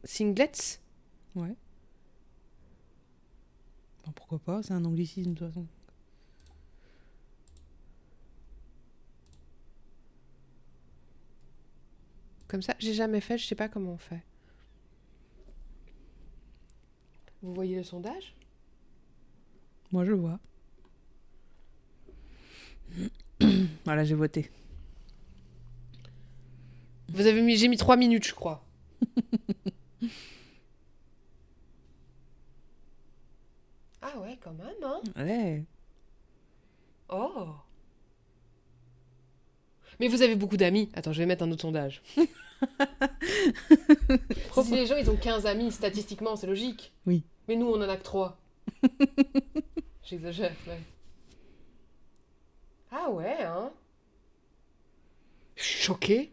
Singlets ?
Ouais. Bah, pourquoi pas ? C'est un anglicisme de toute façon.
Comme ça, j'ai jamais fait, je sais pas comment on fait. Vous voyez le sondage ?
Moi, je le vois. Voilà, j'ai voté.
J'ai mis 3 minutes, je crois. Ah ouais, quand même, hein ?
Ouais.
Oh ! Mais vous avez beaucoup d'amis. Attends, je vais mettre un autre sondage. Si les gens, ils ont 15 amis, statistiquement, c'est logique.
Oui.
Mais nous, on en a que 3. J'exagère, ouais. Ah ouais, hein ? Je suis choquée.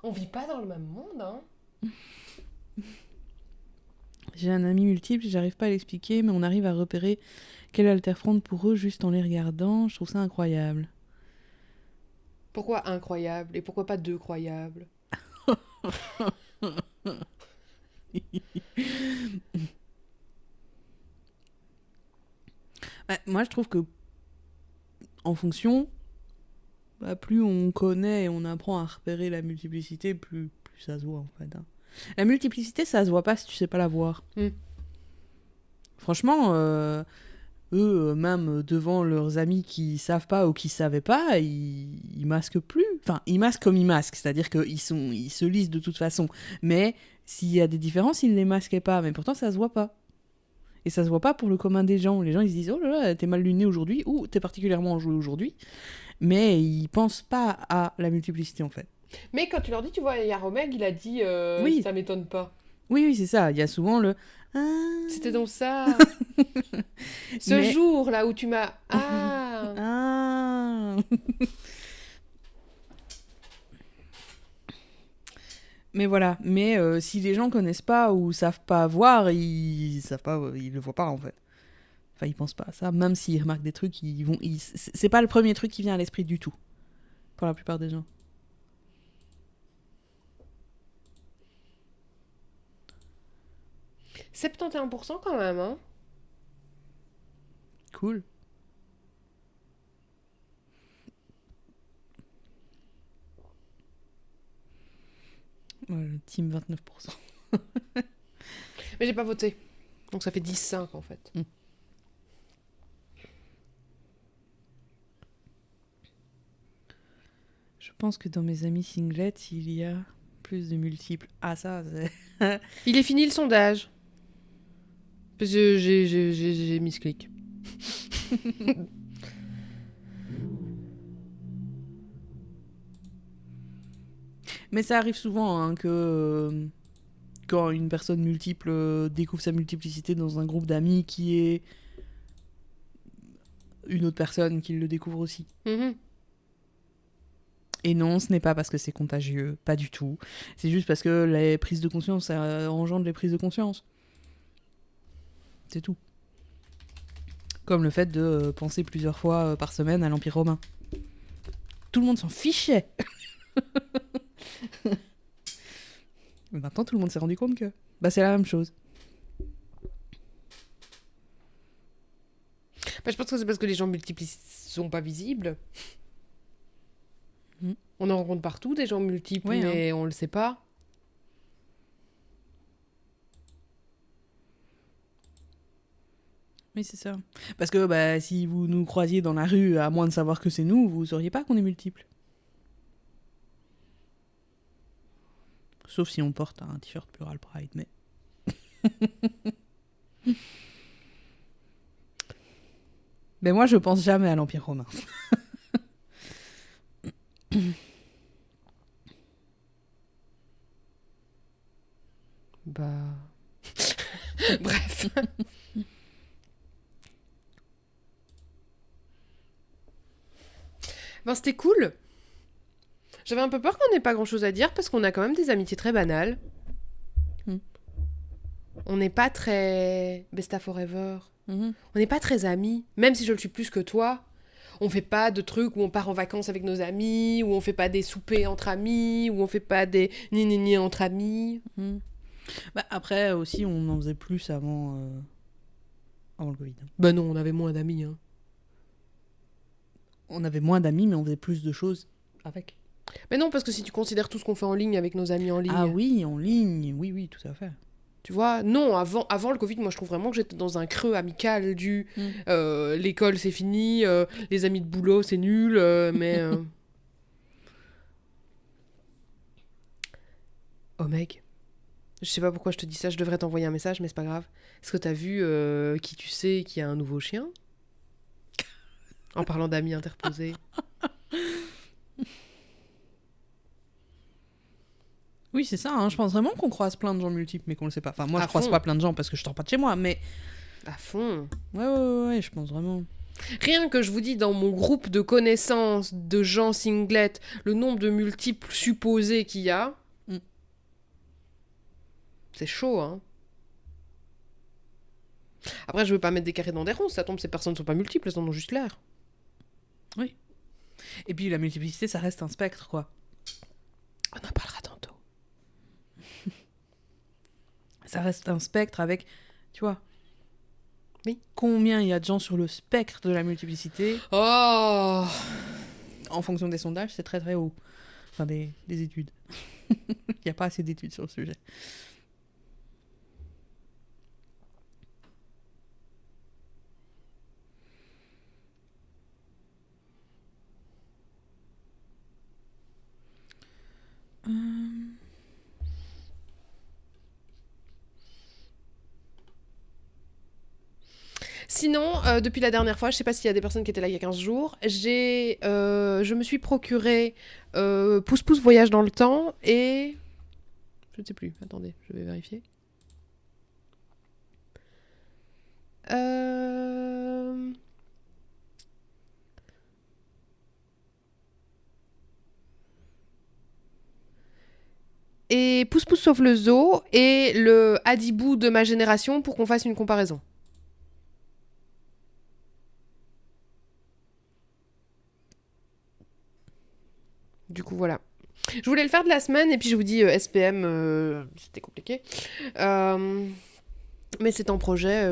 On vit pas dans le même monde, hein ?
J'ai un ami multiple, j'arrive pas à l'expliquer, mais on arrive à repérer quel alterfront pour eux juste en les regardant. Je trouve ça incroyable.
Pourquoi incroyable ? Et pourquoi pas 2 croyables ?
Bah, moi, je trouve que en fonction, bah, plus on connaît et on apprend à repérer la multiplicité, plus ça se voit en fait. Hein. La multiplicité, ça se voit pas si tu sais pas la voir. Franchement, eux, même devant leurs amis qui savent pas ou qui savaient pas, ils masquent plus. Enfin, ils masquent comme ils masquent, c'est-à-dire qu'ils se lisent de toute façon. Mais s'il y a des différences, ils ne les masquaient pas. Mais pourtant, ça se voit pas. Et ça se voit pas pour le commun des gens. Les gens, ils se disent « Oh là là, t'es mal luné aujourd'hui » ou « T'es particulièrement enjoué aujourd'hui ». Mais ils pensent pas à la multiplicité, en fait.
Mais quand tu leur dis, tu vois, il y a Romeg, il a dit
Oui.
ça m'étonne pas.
Oui, c'est ça. Il y a souvent le...
C'était donc ça. Ce
Mais-
jour-là où tu m'as... Ah.
Ah. Mais voilà. Mais si les gens connaissent pas ou savent pas voir, ils savent pas, ils le voient pas en fait. Enfin, ils pensent pas à ça. Même s'ils remarquent des trucs, c'est pas le premier truc qui vient à l'esprit du tout. Pour la plupart des gens.
71% quand même, hein.
Cool. Team 29%.
Mais j'ai pas voté. Donc ça fait 10-5 en fait.
Je pense que dans mes amis singlets, il y a plus de multiples. Ah, ça, c'est...
Il est fini le sondage. Parce que j'ai mis ce clic.
Mais ça arrive souvent hein, que quand une personne multiple découvre sa multiplicité dans un groupe d'amis qui est une autre personne qui le découvre aussi.
Mhm.
Et non, ce n'est pas parce que c'est contagieux, pas du tout. C'est juste parce que les prises de conscience, ça engendre les prises de conscience. C'est tout. Comme le fait de penser plusieurs fois par semaine à l'Empire romain. Tout le monde s'en fichait. Mais maintenant, tout le monde s'est rendu compte que c'est la même chose.
Bah, je pense que c'est parce que les gens multiples sont pas visibles.
Mm.
On en rencontre partout des gens multiples,
Oui,
mais on le sait pas.
Oui, c'est ça. Parce que si vous nous croisiez dans la rue, à moins de savoir que c'est nous, vous sauriez pas qu'on est multiples. Sauf si on porte un t-shirt Plural Pride, mais... Mais moi, je pense jamais à l'Empire romain.
Bah... Bref. Ben, c'était cool. J'avais un peu peur qu'on n'ait pas grand-chose à dire parce qu'on a quand même des amitiés très banales.
Mm.
On n'est pas très besta forever.
Mhm.
On n'est pas très amis, même si je le suis plus que toi. On fait pas de trucs où on part en vacances avec nos amis, où on fait pas des soupers entre amis, où on fait pas des ni entre amis.
Mhm. Après, aussi, on en faisait plus avant le Covid.
Bah non, on avait moins d'amis. Hein.
On avait moins d'amis, mais on faisait plus de choses avec.
Mais non, parce que si tu considères tout ce qu'on fait en ligne avec nos amis en ligne,
Ah oui, en ligne, oui, tout à fait.
tu vois, non, avant le Covid, moi je trouve vraiment que j'étais dans un creux amical du l'école c'est fini, les amis de boulot c'est nul, mais... Oh mec, je sais pas pourquoi je te dis ça, je devrais t'envoyer un message, mais c'est pas grave. Est-ce que t'as vu qui tu sais qui a un nouveau chien? En parlant d'amis interposés.
Oui, c'est ça, hein. Je pense vraiment qu'on croise plein de gens multiples, mais qu'on le sait pas. Enfin, moi,
À
je croise
fond.
pas plein de gens parce que je sors pas de chez moi, mais...
À fond.
Ouais, je pense vraiment.
Rien que je vous dis, dans mon groupe de connaissances de gens singlets, le nombre de multiples supposés qu'il y a, c'est chaud, hein. Après, je veux pas mettre des carrés dans des ronds, ça tombe, ces personnes ne sont pas multiples, elles en ont juste l'air.
Oui. Et puis, la multiplicité, ça reste un spectre, quoi.
On en parlera tantôt.
Ça reste un spectre avec, tu vois...
Oui.
Combien il y a de gens sur le spectre de la multiplicité?
Oh!
En fonction des sondages, c'est très très haut. Enfin, des études. Il n'y a pas assez d'études sur le sujet.
Sinon, depuis la dernière fois, je sais pas s'il y a des personnes qui étaient là il y a 15 jours, je me suis procuré Pouce Pouce Voyage dans le temps et... Je ne sais plus, attendez, je vais vérifier. Euh, Et Pousse Pousse sauve le zoo et le Hadibou de ma génération pour qu'on fasse une comparaison. Du coup, voilà. Je voulais le faire de la semaine et puis je vous dis SPM, c'était compliqué. Mais c'est en projet.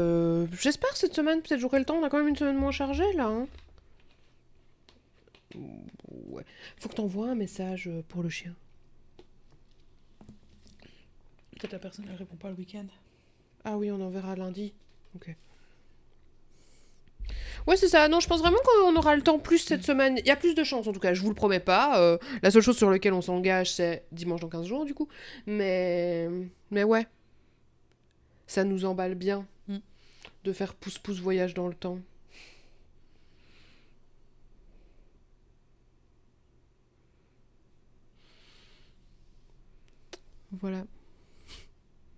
J'espère cette semaine, peut-être j'aurai le temps. On a quand même une semaine moins chargée là. Hein. Ouais. Faut que t'envoies un message pour le chien.
Peut-être la personne ne répond pas le week-end.
Ah oui, on en verra lundi. Ok. Ouais, c'est ça. Non, je pense vraiment qu'on aura le temps plus cette semaine. Il y a plus de chances, en tout cas. Je vous le promets pas. La seule chose sur laquelle on s'engage, c'est dimanche dans 15 jours, du coup. Mais ouais. Ça nous emballe bien de faire pouce-pouce voyage dans le temps. Voilà.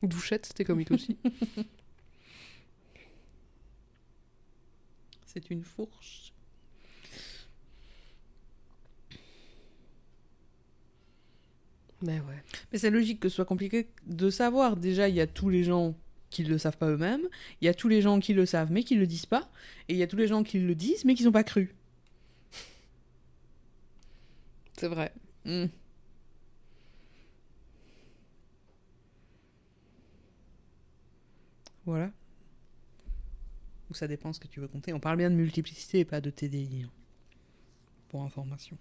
Douchette, c'était comique aussi.
C'est une fourche.
Mais ouais.
Mais c'est logique que ce soit compliqué de savoir. Déjà, il y a tous les gens qui le savent pas eux-mêmes. Il y a tous les gens qui le savent mais qui le disent pas. Et il y a tous les gens qui le disent mais qui sont pas crus.
C'est vrai.
Voilà. Ou ça dépend ce que tu veux compter. On parle bien de multiplicité et pas de TDI. Hein. Pour information.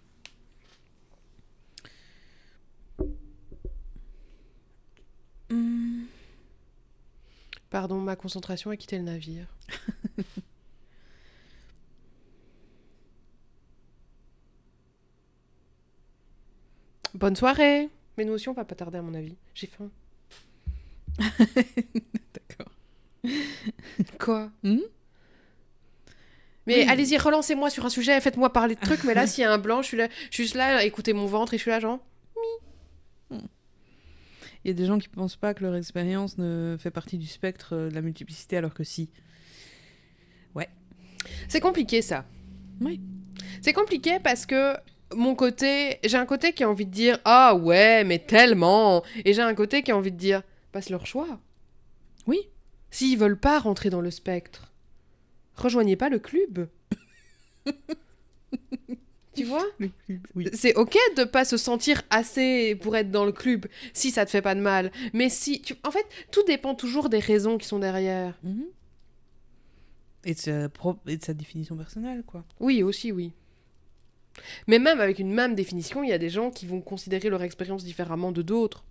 Pardon, ma concentration a quitté le navire. Bonne soirée. Mais nous aussi, on va pas tarder à mon avis. J'ai faim.
D'accord.
Quoi Mais
Oui.
allez-y, relancez-moi sur un sujet, faites-moi parler de trucs, mais là, s'il y a un blanc, je suis juste là, écoutez mon ventre et je suis là, genre...
Il y a des gens qui pensent pas que leur expérience ne fait partie du spectre de la multiplicité, alors que si. Ouais.
C'est compliqué, ça.
Oui.
C'est compliqué parce que j'ai un côté qui a envie de dire « Ah ouais, mais tellement !» Et j'ai un côté qui a envie de dire « Bah, c'est leur choix. »
Oui.
S'ils veulent pas rentrer dans le spectre, rejoignez pas le club. Tu vois ?
Oui.
C'est ok de pas se sentir assez pour être dans le club, si ça te fait pas de mal. Mais si... En fait, tout dépend toujours des raisons qui sont derrière.
Et de sa définition personnelle, quoi.
Oui, aussi, oui. Mais même avec une même définition, il y a des gens qui vont considérer leur expérience différemment de d'autres.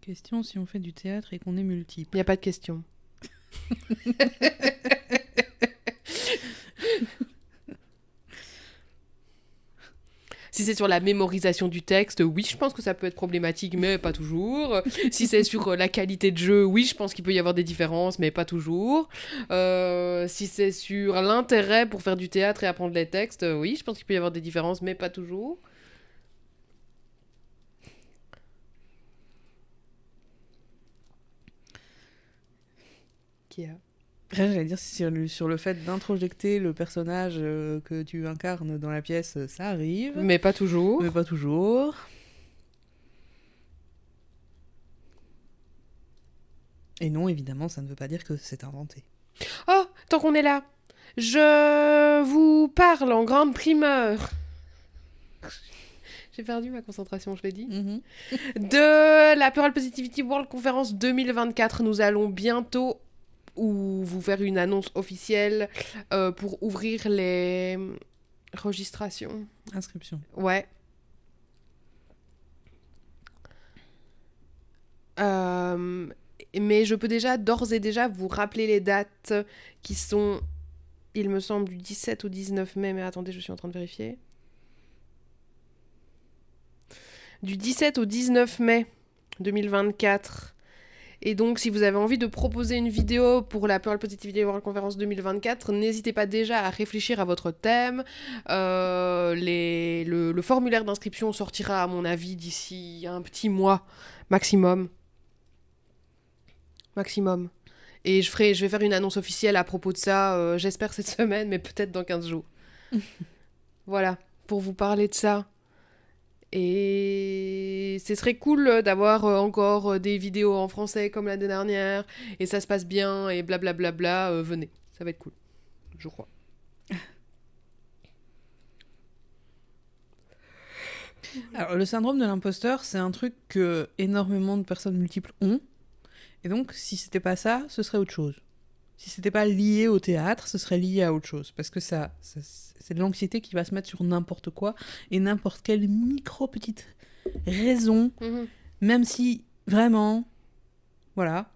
Question, si on fait du théâtre et qu'on est multiple.
Il n'y a pas de question. Si c'est sur la mémorisation du texte, oui, je pense que ça peut être problématique, mais pas toujours. Si c'est sur la qualité de jeu, oui, je pense qu'il peut y avoir des différences, mais pas toujours. Si c'est sur l'intérêt pour faire du théâtre et apprendre les textes, oui, je pense qu'il peut y avoir des différences, mais pas toujours. Qui a
J'allais dire, sur le fait d'introjecter le personnage que tu incarnes dans la pièce, ça arrive.
Mais pas toujours.
Mais pas toujours. Et non, évidemment, ça ne veut pas dire que c'est inventé.
Oh, tant qu'on est là, je vous parle en grande primeur. J'ai perdu ma concentration, je l'ai dit. De la Plural Positivity World Conference 2024. Nous allons bientôt vous faire une annonce officielle pour ouvrir les registrations.
Inscription.
Ouais. Mais je peux d'ores et déjà vous rappeler les dates qui sont, il me semble, du 17 au 19 mai. Mais attendez, je suis en train de vérifier. Du 17 au 19 mai 2024. Et donc, si vous avez envie de proposer une vidéo pour la Plural Positivity World Conference 2024, n'hésitez pas déjà à réfléchir à votre thème. Le formulaire d'inscription sortira, à mon avis, d'ici un petit mois maximum. maximum. Et je vais faire une annonce officielle à propos de ça, j'espère cette semaine, mais peut-être dans 15 jours. Voilà, pour vous parler de ça. Et ce serait cool d'avoir encore des vidéos en français comme l'année dernière, et ça se passe bien, et blablabla, venez, ça va être cool, je crois.
Alors, le syndrome de l'imposteur, c'est un truc que énormément de personnes multiples ont. Et donc, si c'était pas ça, ce serait autre chose. Si c'était pas lié au théâtre, ce serait lié à autre chose. Parce que c'est de l'anxiété qui va se mettre sur n'importe quoi et n'importe quelle petite raison, même si vraiment, voilà.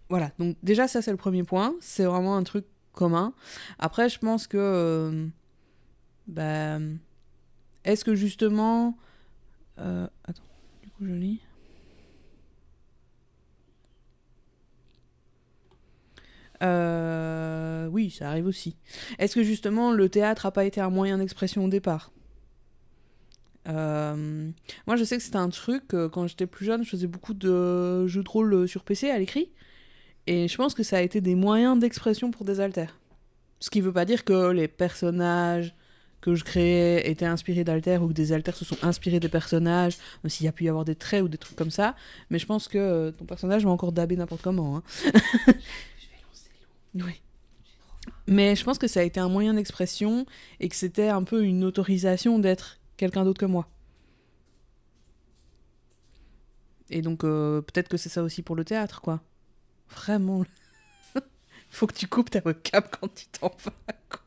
Voilà, donc déjà ça c'est le premier point, c'est vraiment un truc commun. Après je pense que est-ce que justement attends, du coup je lis. Oui, ça arrive aussi. Est-ce que justement le théâtre n'a pas été un moyen d'expression au départ ? Moi je sais que c'était un truc, quand j'étais plus jeune, je faisais beaucoup de jeux de rôle sur PC à l'écrit. Et je pense que ça a été des moyens d'expression pour des alters. Ce qui veut pas dire que les personnages que je créais étaient inspirés d'alters ou que des alters se sont inspirés des personnages, même s'il y a pu y avoir des traits ou des trucs comme ça. Mais je pense que ton personnage va encore dabber n'importe comment. Hein. Oui. Mais je pense que ça a été un moyen d'expression et que c'était un peu une autorisation d'être quelqu'un d'autre que moi. Et donc peut-être que c'est ça aussi pour le théâtre, quoi. Vraiment. Faut que tu coupes ta webcam quand tu t'en vas, quoi.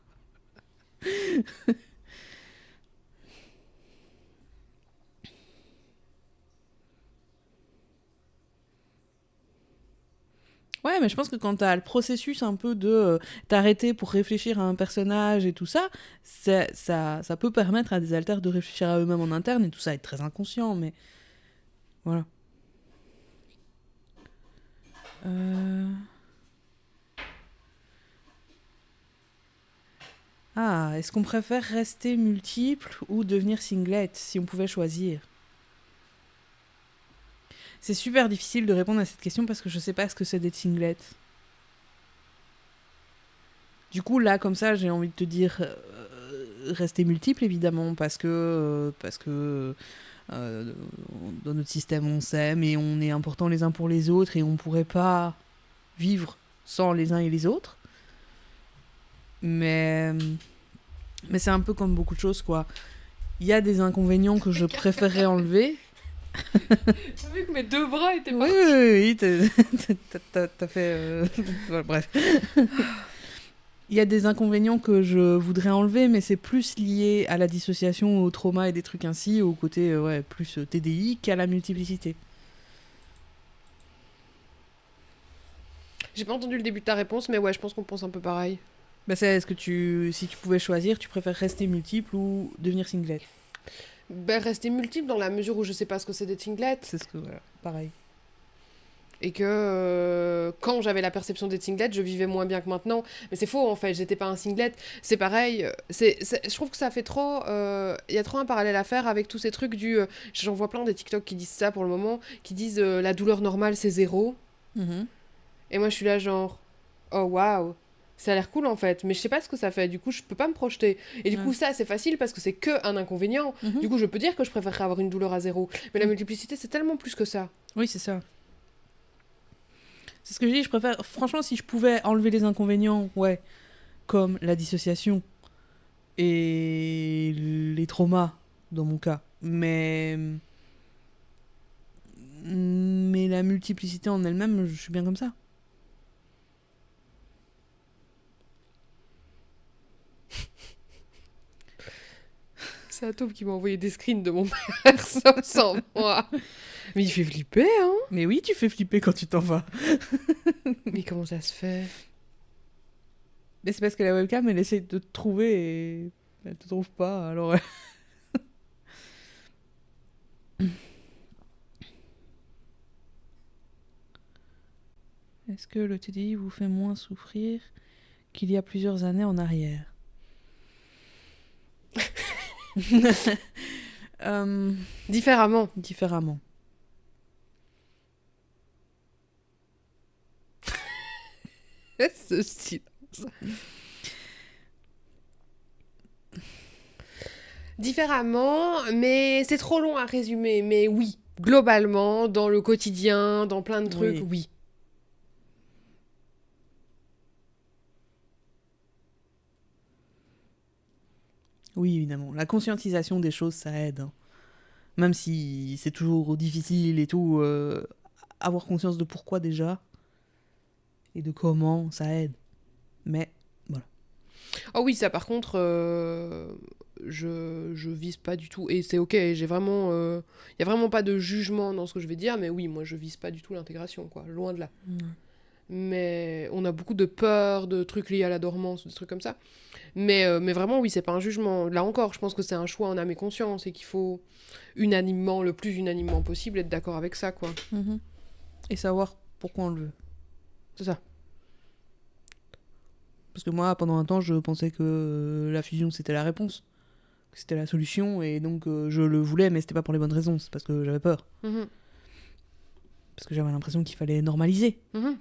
Ouais, mais je pense que quand t'as le processus un peu de t'arrêter pour réfléchir à un personnage et tout ça, ça peut permettre à des alters de réfléchir à eux-mêmes en interne et tout ça, être très inconscient, mais voilà. Ah, est-ce qu'on préfère rester multiple ou devenir singlet, si on pouvait choisir ? C'est super difficile de répondre à cette question parce que je sais pas ce que c'est d'être singlet. Du coup, là, comme ça, j'ai envie de te dire rester multiple, évidemment, parce que dans notre système, on s'aime et on est importants les uns pour les autres et on pourrait pas vivre sans les uns et les autres. Mais c'est un peu comme beaucoup de choses, quoi. Il y a des inconvénients que je préférerais enlever.
J'ai vu que mes 2 bras étaient partis.
Oui, t'as fait... Voilà, bref. Il y a des inconvénients que je voudrais enlever, mais c'est plus lié à la dissociation, au trauma et des trucs ainsi, au côté plus TDI qu'à la multiplicité.
J'ai pas entendu le début de ta réponse, mais ouais, je pense qu'on pense un peu pareil.
Est-ce que si tu pouvais choisir, tu préfères rester multiple ou devenir singlet ?
Rester multiple dans la mesure où je sais pas ce que c'est d'être singlet.
C'est ce que, voilà, pareil.
Et que quand j'avais la perception d'être singlet, je vivais moins bien que maintenant. Mais c'est faux en fait, j'étais pas un singlet. C'est pareil, je trouve que ça fait trop... Il y a trop un parallèle à faire avec tous ces trucs du... J'en vois plein des TikTok qui disent ça pour le moment, qui disent la douleur normale c'est 0. Et moi je suis là genre... Oh waouh, ça a l'air cool en fait, mais je sais pas ce que ça fait, du coup je peux pas me projeter. Et du coup ça c'est facile parce que c'est que un inconvénient. Du coup je peux dire que je préférerais avoir une douleur à 0. Mais la multiplicité c'est tellement plus que ça.
Oui, c'est ça. C'est ce que je dis, je préfère... Franchement, si je pouvais enlever les inconvénients, ouais, comme la dissociation et les traumas, dans mon cas. Mais la multiplicité en elle-même, je suis bien comme ça.
C'est Atom qui m'a envoyé des screens de mon père sans moi. Mais il fait flipper, hein.
Mais oui, tu fais flipper quand tu t'en vas.
Mais comment ça se fait?
Mais c'est parce que la webcam, elle essaie de te trouver et elle te trouve pas, alors... Est-ce que le TDI vous fait moins souffrir qu'il y a plusieurs années en arrière ?
Différemment.
Différemment.
Ce silence. Différemment, mais c'est trop long à résumer. Mais oui, globalement, dans le quotidien, dans plein de trucs,
Oui.
oui.
Oui, évidemment. La conscientisation des choses, ça aide, hein. Même si c'est toujours difficile et tout, avoir conscience de pourquoi déjà et de comment, ça aide. Mais voilà.
Oh oui, ça par contre, je vise pas du tout. Et c'est ok, j'ai vraiment. Il y a vraiment pas de jugement dans ce que je vais dire, mais oui, moi je vise pas du tout l'intégration, quoi. Loin de là. Mais on a beaucoup de peur, de trucs liés à la dormance, des trucs comme ça. Mais vraiment, oui, c'est pas un jugement. Là encore, je pense que c'est un choix en âme et conscience et qu'il faut unanimement, le plus unanimement possible, être d'accord avec ça, quoi.
Mhm. Et savoir pourquoi on le veut.
C'est ça.
Parce que moi, pendant un temps, je pensais que la fusion, c'était la réponse. Que c'était la solution, et donc je le voulais, mais c'était pas pour les bonnes raisons. C'est parce que j'avais peur.
Mhm.
Parce que j'avais l'impression qu'il fallait normaliser.
Mhm.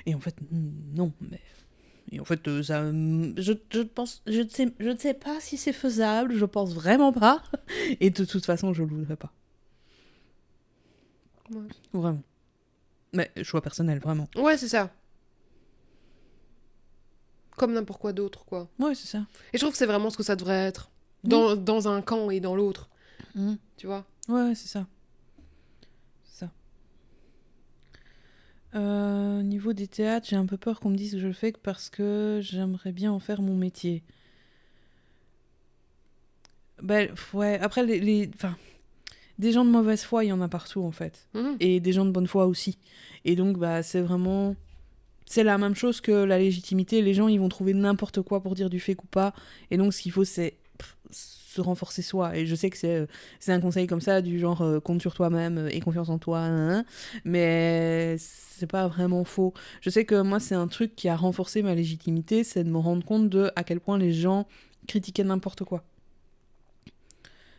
Et en fait, non. Mais... Et en fait, ça, je pense, je ne sais pas si c'est faisable. Je pense vraiment pas. Et de toute façon, je le voudrais pas.
Ouais.
Vraiment. Mais choix personnel, vraiment.
Ouais, c'est ça. Comme n'importe quoi d'autre, quoi.
Ouais, c'est ça.
Et je trouve que c'est vraiment ce que ça devrait être.
Oui.
Dans un camp et dans l'autre.
Mhm.
Tu vois?
Ouais, c'est ça. C'est ça. Niveau des théâtres, j'ai un peu peur qu'on me dise que je le fais que parce que j'aimerais bien en faire mon métier. Ben, ouais, après, enfin, des gens de mauvaise foi, il y en a partout, en fait.
Mhm.
Et des gens de bonne foi aussi. Et donc, bah, c'est vraiment... C'est la même chose que la légitimité. Les gens, ils vont trouver n'importe quoi pour dire du fake ou pas. Et donc, ce qu'il faut, c'est se renforcer soi. Et je sais que c'est un conseil comme ça, du genre compte sur toi-même et confiance en toi. Hein, mais c'est pas vraiment faux. Je sais que moi, c'est un truc qui a renforcé ma légitimité, c'est de me rendre compte de à quel point les gens critiquaient n'importe quoi.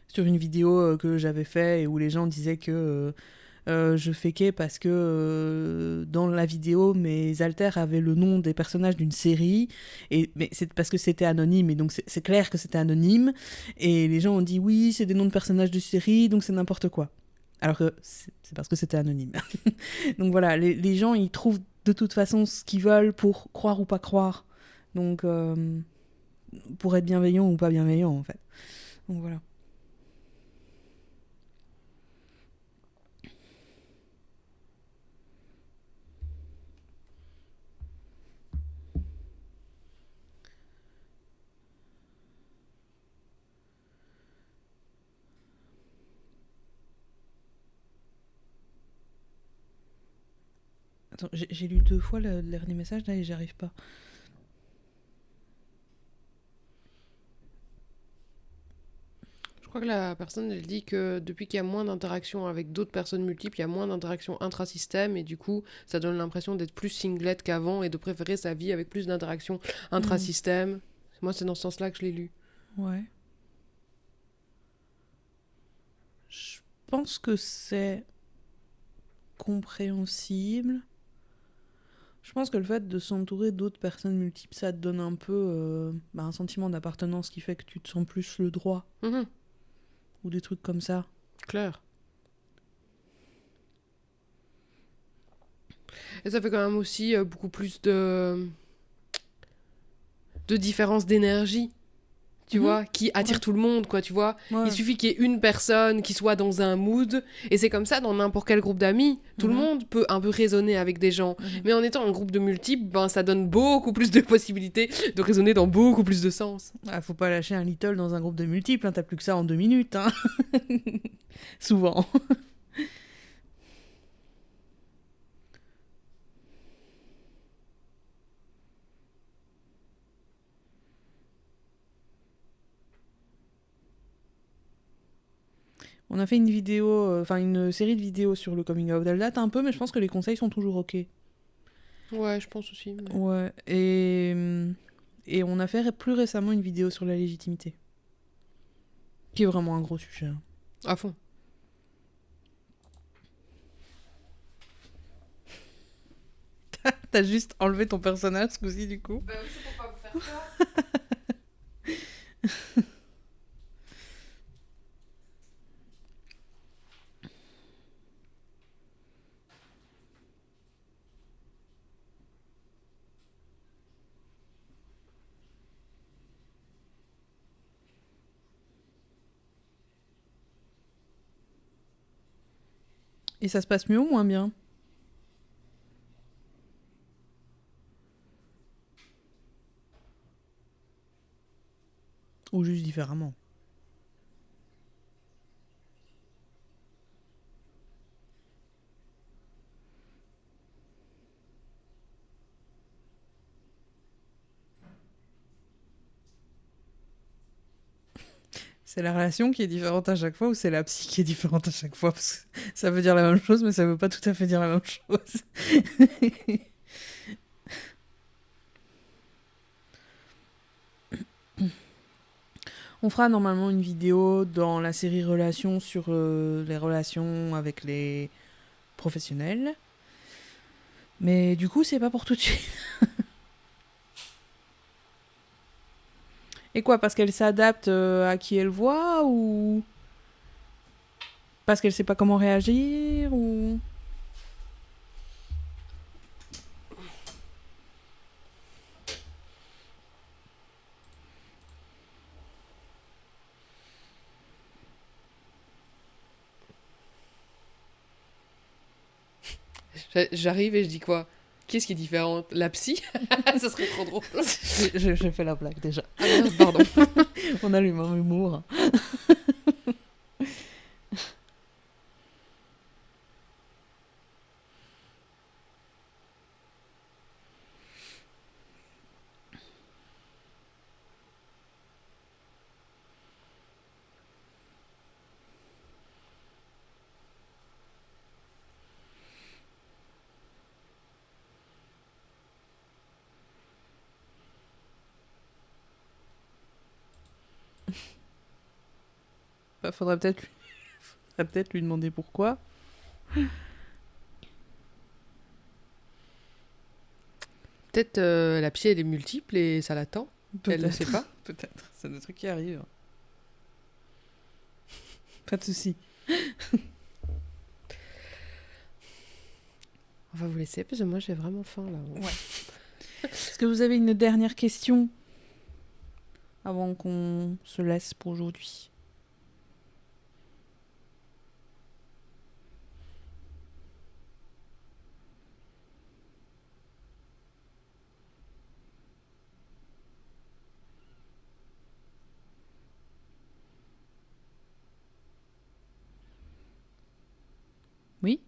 Sur une vidéo que j'avais fait et où les gens disaient que je fakais parce que dans la vidéo, mes haltères avaient le nom des personnages d'une série, mais c'est parce que c'était anonyme, et donc c'est clair que c'était anonyme, et les gens ont dit oui, c'est des noms de personnages de série, donc c'est n'importe quoi. Alors que c'est parce que c'était anonyme. Donc voilà, les gens, ils trouvent de toute façon ce qu'ils veulent pour croire ou pas croire. Donc, pour être bienveillant ou pas bienveillant, en fait. Donc voilà. Attends, j'ai lu 2 fois le dernier message là et j'arrive pas.
Je crois que la personne, elle dit que depuis qu'il y a moins d'interactions avec d'autres personnes multiples, il y a moins d'interactions intrasystème et du coup, ça donne l'impression d'être plus singlet qu'avant et de préférer sa vie avec plus d'interactions intrasystème. Moi, c'est dans ce sens-là que je l'ai lu.
Ouais. Je pense que c'est compréhensible. Je pense que le fait de s'entourer d'autres personnes multiples, ça te donne un peu un sentiment d'appartenance qui fait que tu te sens plus le droit.
Mhm.
Ou des trucs comme ça.
Clair. Et ça fait quand même aussi beaucoup plus de différence d'énergie, tu vois, qui attire
Ouais.
tout le monde, quoi, tu vois.
Ouais.
Il suffit qu'il y ait une personne qui soit dans un mood, et c'est comme ça dans n'importe quel groupe d'amis. Tout le monde peut un peu raisonner avec des gens. Mais en étant un groupe de multiples, ben, ça donne beaucoup plus de possibilités de raisonner dans beaucoup plus de sens.
Ah, faut pas lâcher un little dans un groupe de multiples, hein, t'as plus que ça en 2 minutes. Hein. Souvent. On a fait une vidéo, enfin une série de vidéos sur le coming out. Elle date un peu, mais je pense que les conseils sont toujours ok.
Ouais, je pense aussi. Mais...
Ouais, et on a fait plus récemment une vidéo sur la légitimité. Qui est vraiment un gros sujet. Hein.
À fond.
T'as juste enlevé ton personnage ce coup-ci, du coup.
Bah oui, c'est pour pas vous faire peur.
Et ça se passe mieux ou moins bien? Ou juste différemment? C'est la relation qui est différente à chaque fois ou c'est la psy qui est différente à chaque fois? Parce que ça veut dire la même chose, mais ça veut pas tout à fait dire la même chose. On fera normalement une vidéo dans la série Relations sur les relations avec les professionnels. Mais du coup, c'est pas pour tout de suite. Et quoi, parce qu'elle s'adapte à qui elle voit ou parce qu'elle sait pas comment réagir ou...
J'arrive et je dis quoi? Qui est-ce qui est différente? La psy? Ça serait trop drôle.
Je fais la blague déjà.
Ah merde, pardon.
On a le même humour. Bah, faudrait peut-être lui demander pourquoi.
Peut-être la psy elle est multiple et ça l'attend. Elle ne sait pas.
Peut-être. C'est des trucs qui arrivent. Pas de soucis.
On va vous laisser parce que moi j'ai vraiment faim là.
Ouais. Est-ce que vous avez une dernière question avant qu'on se laisse pour aujourd'hui? Oui?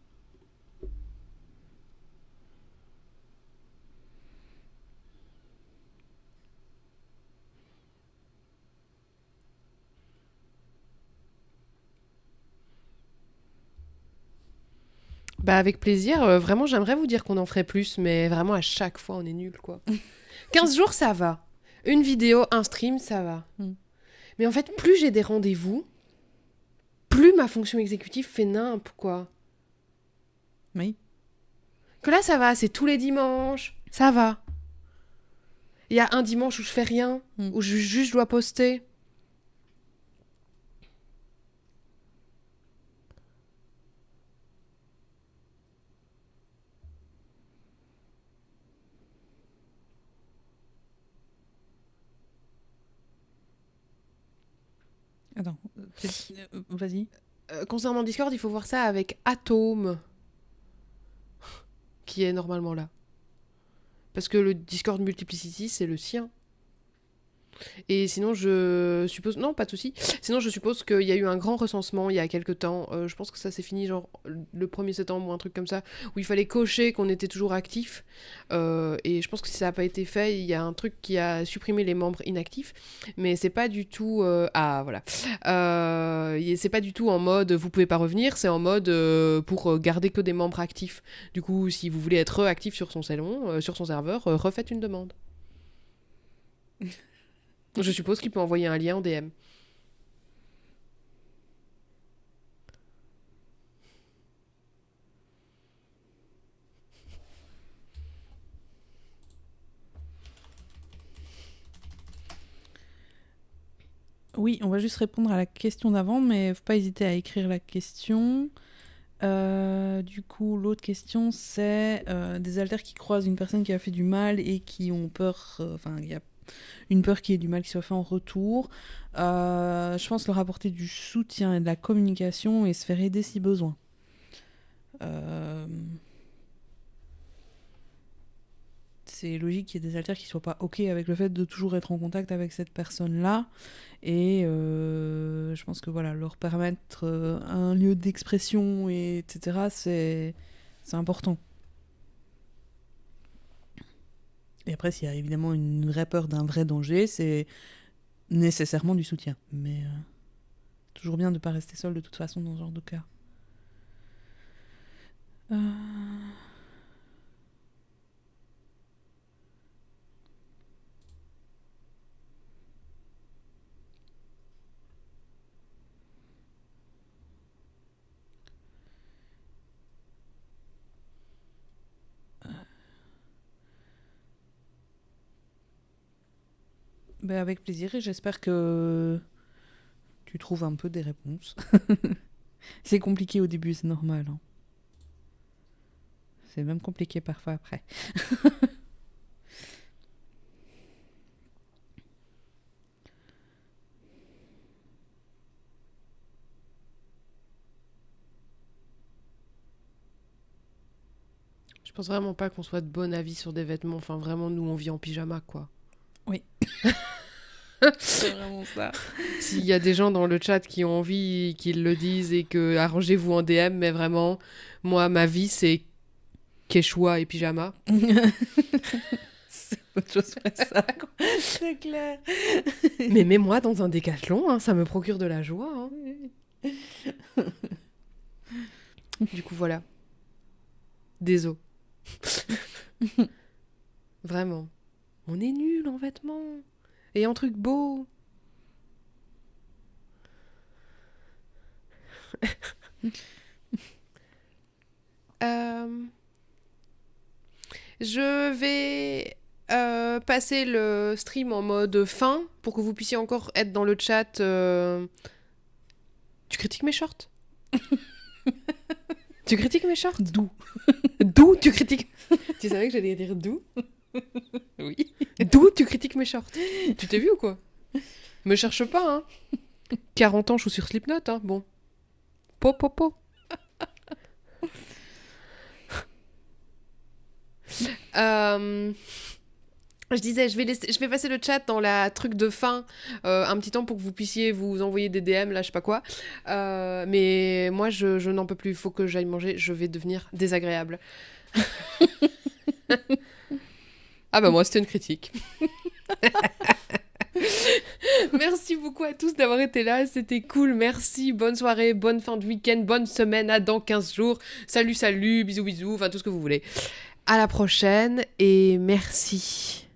Bah avec plaisir, vraiment j'aimerais vous dire qu'on en ferait plus, mais vraiment à chaque fois on est nul quoi. 15 jours ça va. Une vidéo, un stream, ça va.
Mm.
Mais en fait, plus j'ai des rendez-vous, plus ma fonction exécutive fait nimp quoi.
Oui.
Que là ça va, c'est tous les dimanches, ça va. Il y a un dimanche où je fais rien, où je juste dois poster.
Attends, vas-y.
Concernant Discord, il faut voir ça avec Atom, qui est normalement là. Parce que le Discord Multiplicity, c'est le sien. Et sinon, je suppose... Non, pas de souci. Sinon, je suppose qu'il y a eu un grand recensement il y a quelques temps. Je pense que ça s'est fini genre le 1er septembre ou un truc comme ça, où il fallait cocher qu'on était toujours actif. Et je pense que si ça n'a pas été fait, il y a un truc qui a supprimé les membres inactifs. Mais c'est pas du tout... Ah, voilà. C'est pas du tout en mode vous pouvez pas revenir, c'est en mode pour garder que des membres actifs. Du coup, si vous voulez être actif sur son salon, sur son serveur, refaites une demande. Je suppose qu'il peut envoyer un lien en DM.
Oui, on va juste répondre à la question d'avant, mais faut pas hésiter à écrire la question. Du coup, l'autre question, c'est des alters qui croisent une personne qui a fait du mal et qui ont peur. Enfin, il y a une peur qu'il y ait du mal qui soit fait en retour. Je pense leur apporter du soutien et de la communication et se faire aider si besoin. C'est logique qu'il y ait des alters qui soient pas OK avec le fait de toujours être en contact avec cette personne-là. Et je pense que voilà, leur permettre un lieu d'expression, etc., c'est important. Et après, s'il y a évidemment une vraie peur d'un vrai danger, c'est nécessairement du soutien. Mais toujours bien de ne pas rester seul de toute façon dans ce genre de cas. Ben avec plaisir et j'espère que tu trouves un peu des réponses. C'est compliqué au début, c'est normal. Hein. C'est même compliqué parfois après.
Je pense vraiment pas qu'on soit de bon avis sur des vêtements. Enfin, vraiment, nous, on vit en pyjama, quoi.
Oui. C'est vraiment ça.
S'il y a des gens dans le chat qui ont envie qu'ils le disent et que arrangez-vous en DM, mais vraiment, moi, ma vie, c'est Quechua et pyjama.
C'est autre chose que ça. C'est clair.
Mais mets-moi dans un décathlon, hein, ça me procure de la joie. Hein. Du coup, voilà. Désolé. Vraiment. On est nuls en vêtements. Et en trucs beaux. Je vais passer le stream en mode fin pour que vous puissiez encore être dans le chat. Tu critiques mes shorts? Tu critiques mes shorts?
D'où?
D'où tu critiques? Tu savais que j'allais dire d'où?
Oui.
D'où tu critiques mes shorts? Tu t'es vu ou quoi? Me cherche pas, hein. 40 ans, chaussures Slipknot, hein. Bon. Po. Je disais, je vais passer le chat dans la truc de fin un petit temps pour que vous puissiez vous envoyer des DM, là, je sais pas quoi. Mais moi, je n'en peux plus. Il faut que j'aille manger. Je vais devenir désagréable. Ah bah moi, c'était une critique. Merci beaucoup à tous d'avoir été là. C'était cool. Merci. Bonne soirée, bonne fin de week-end, bonne semaine. À dans 15 jours. Salut, bisous, enfin tout ce que vous voulez. À la prochaine et merci.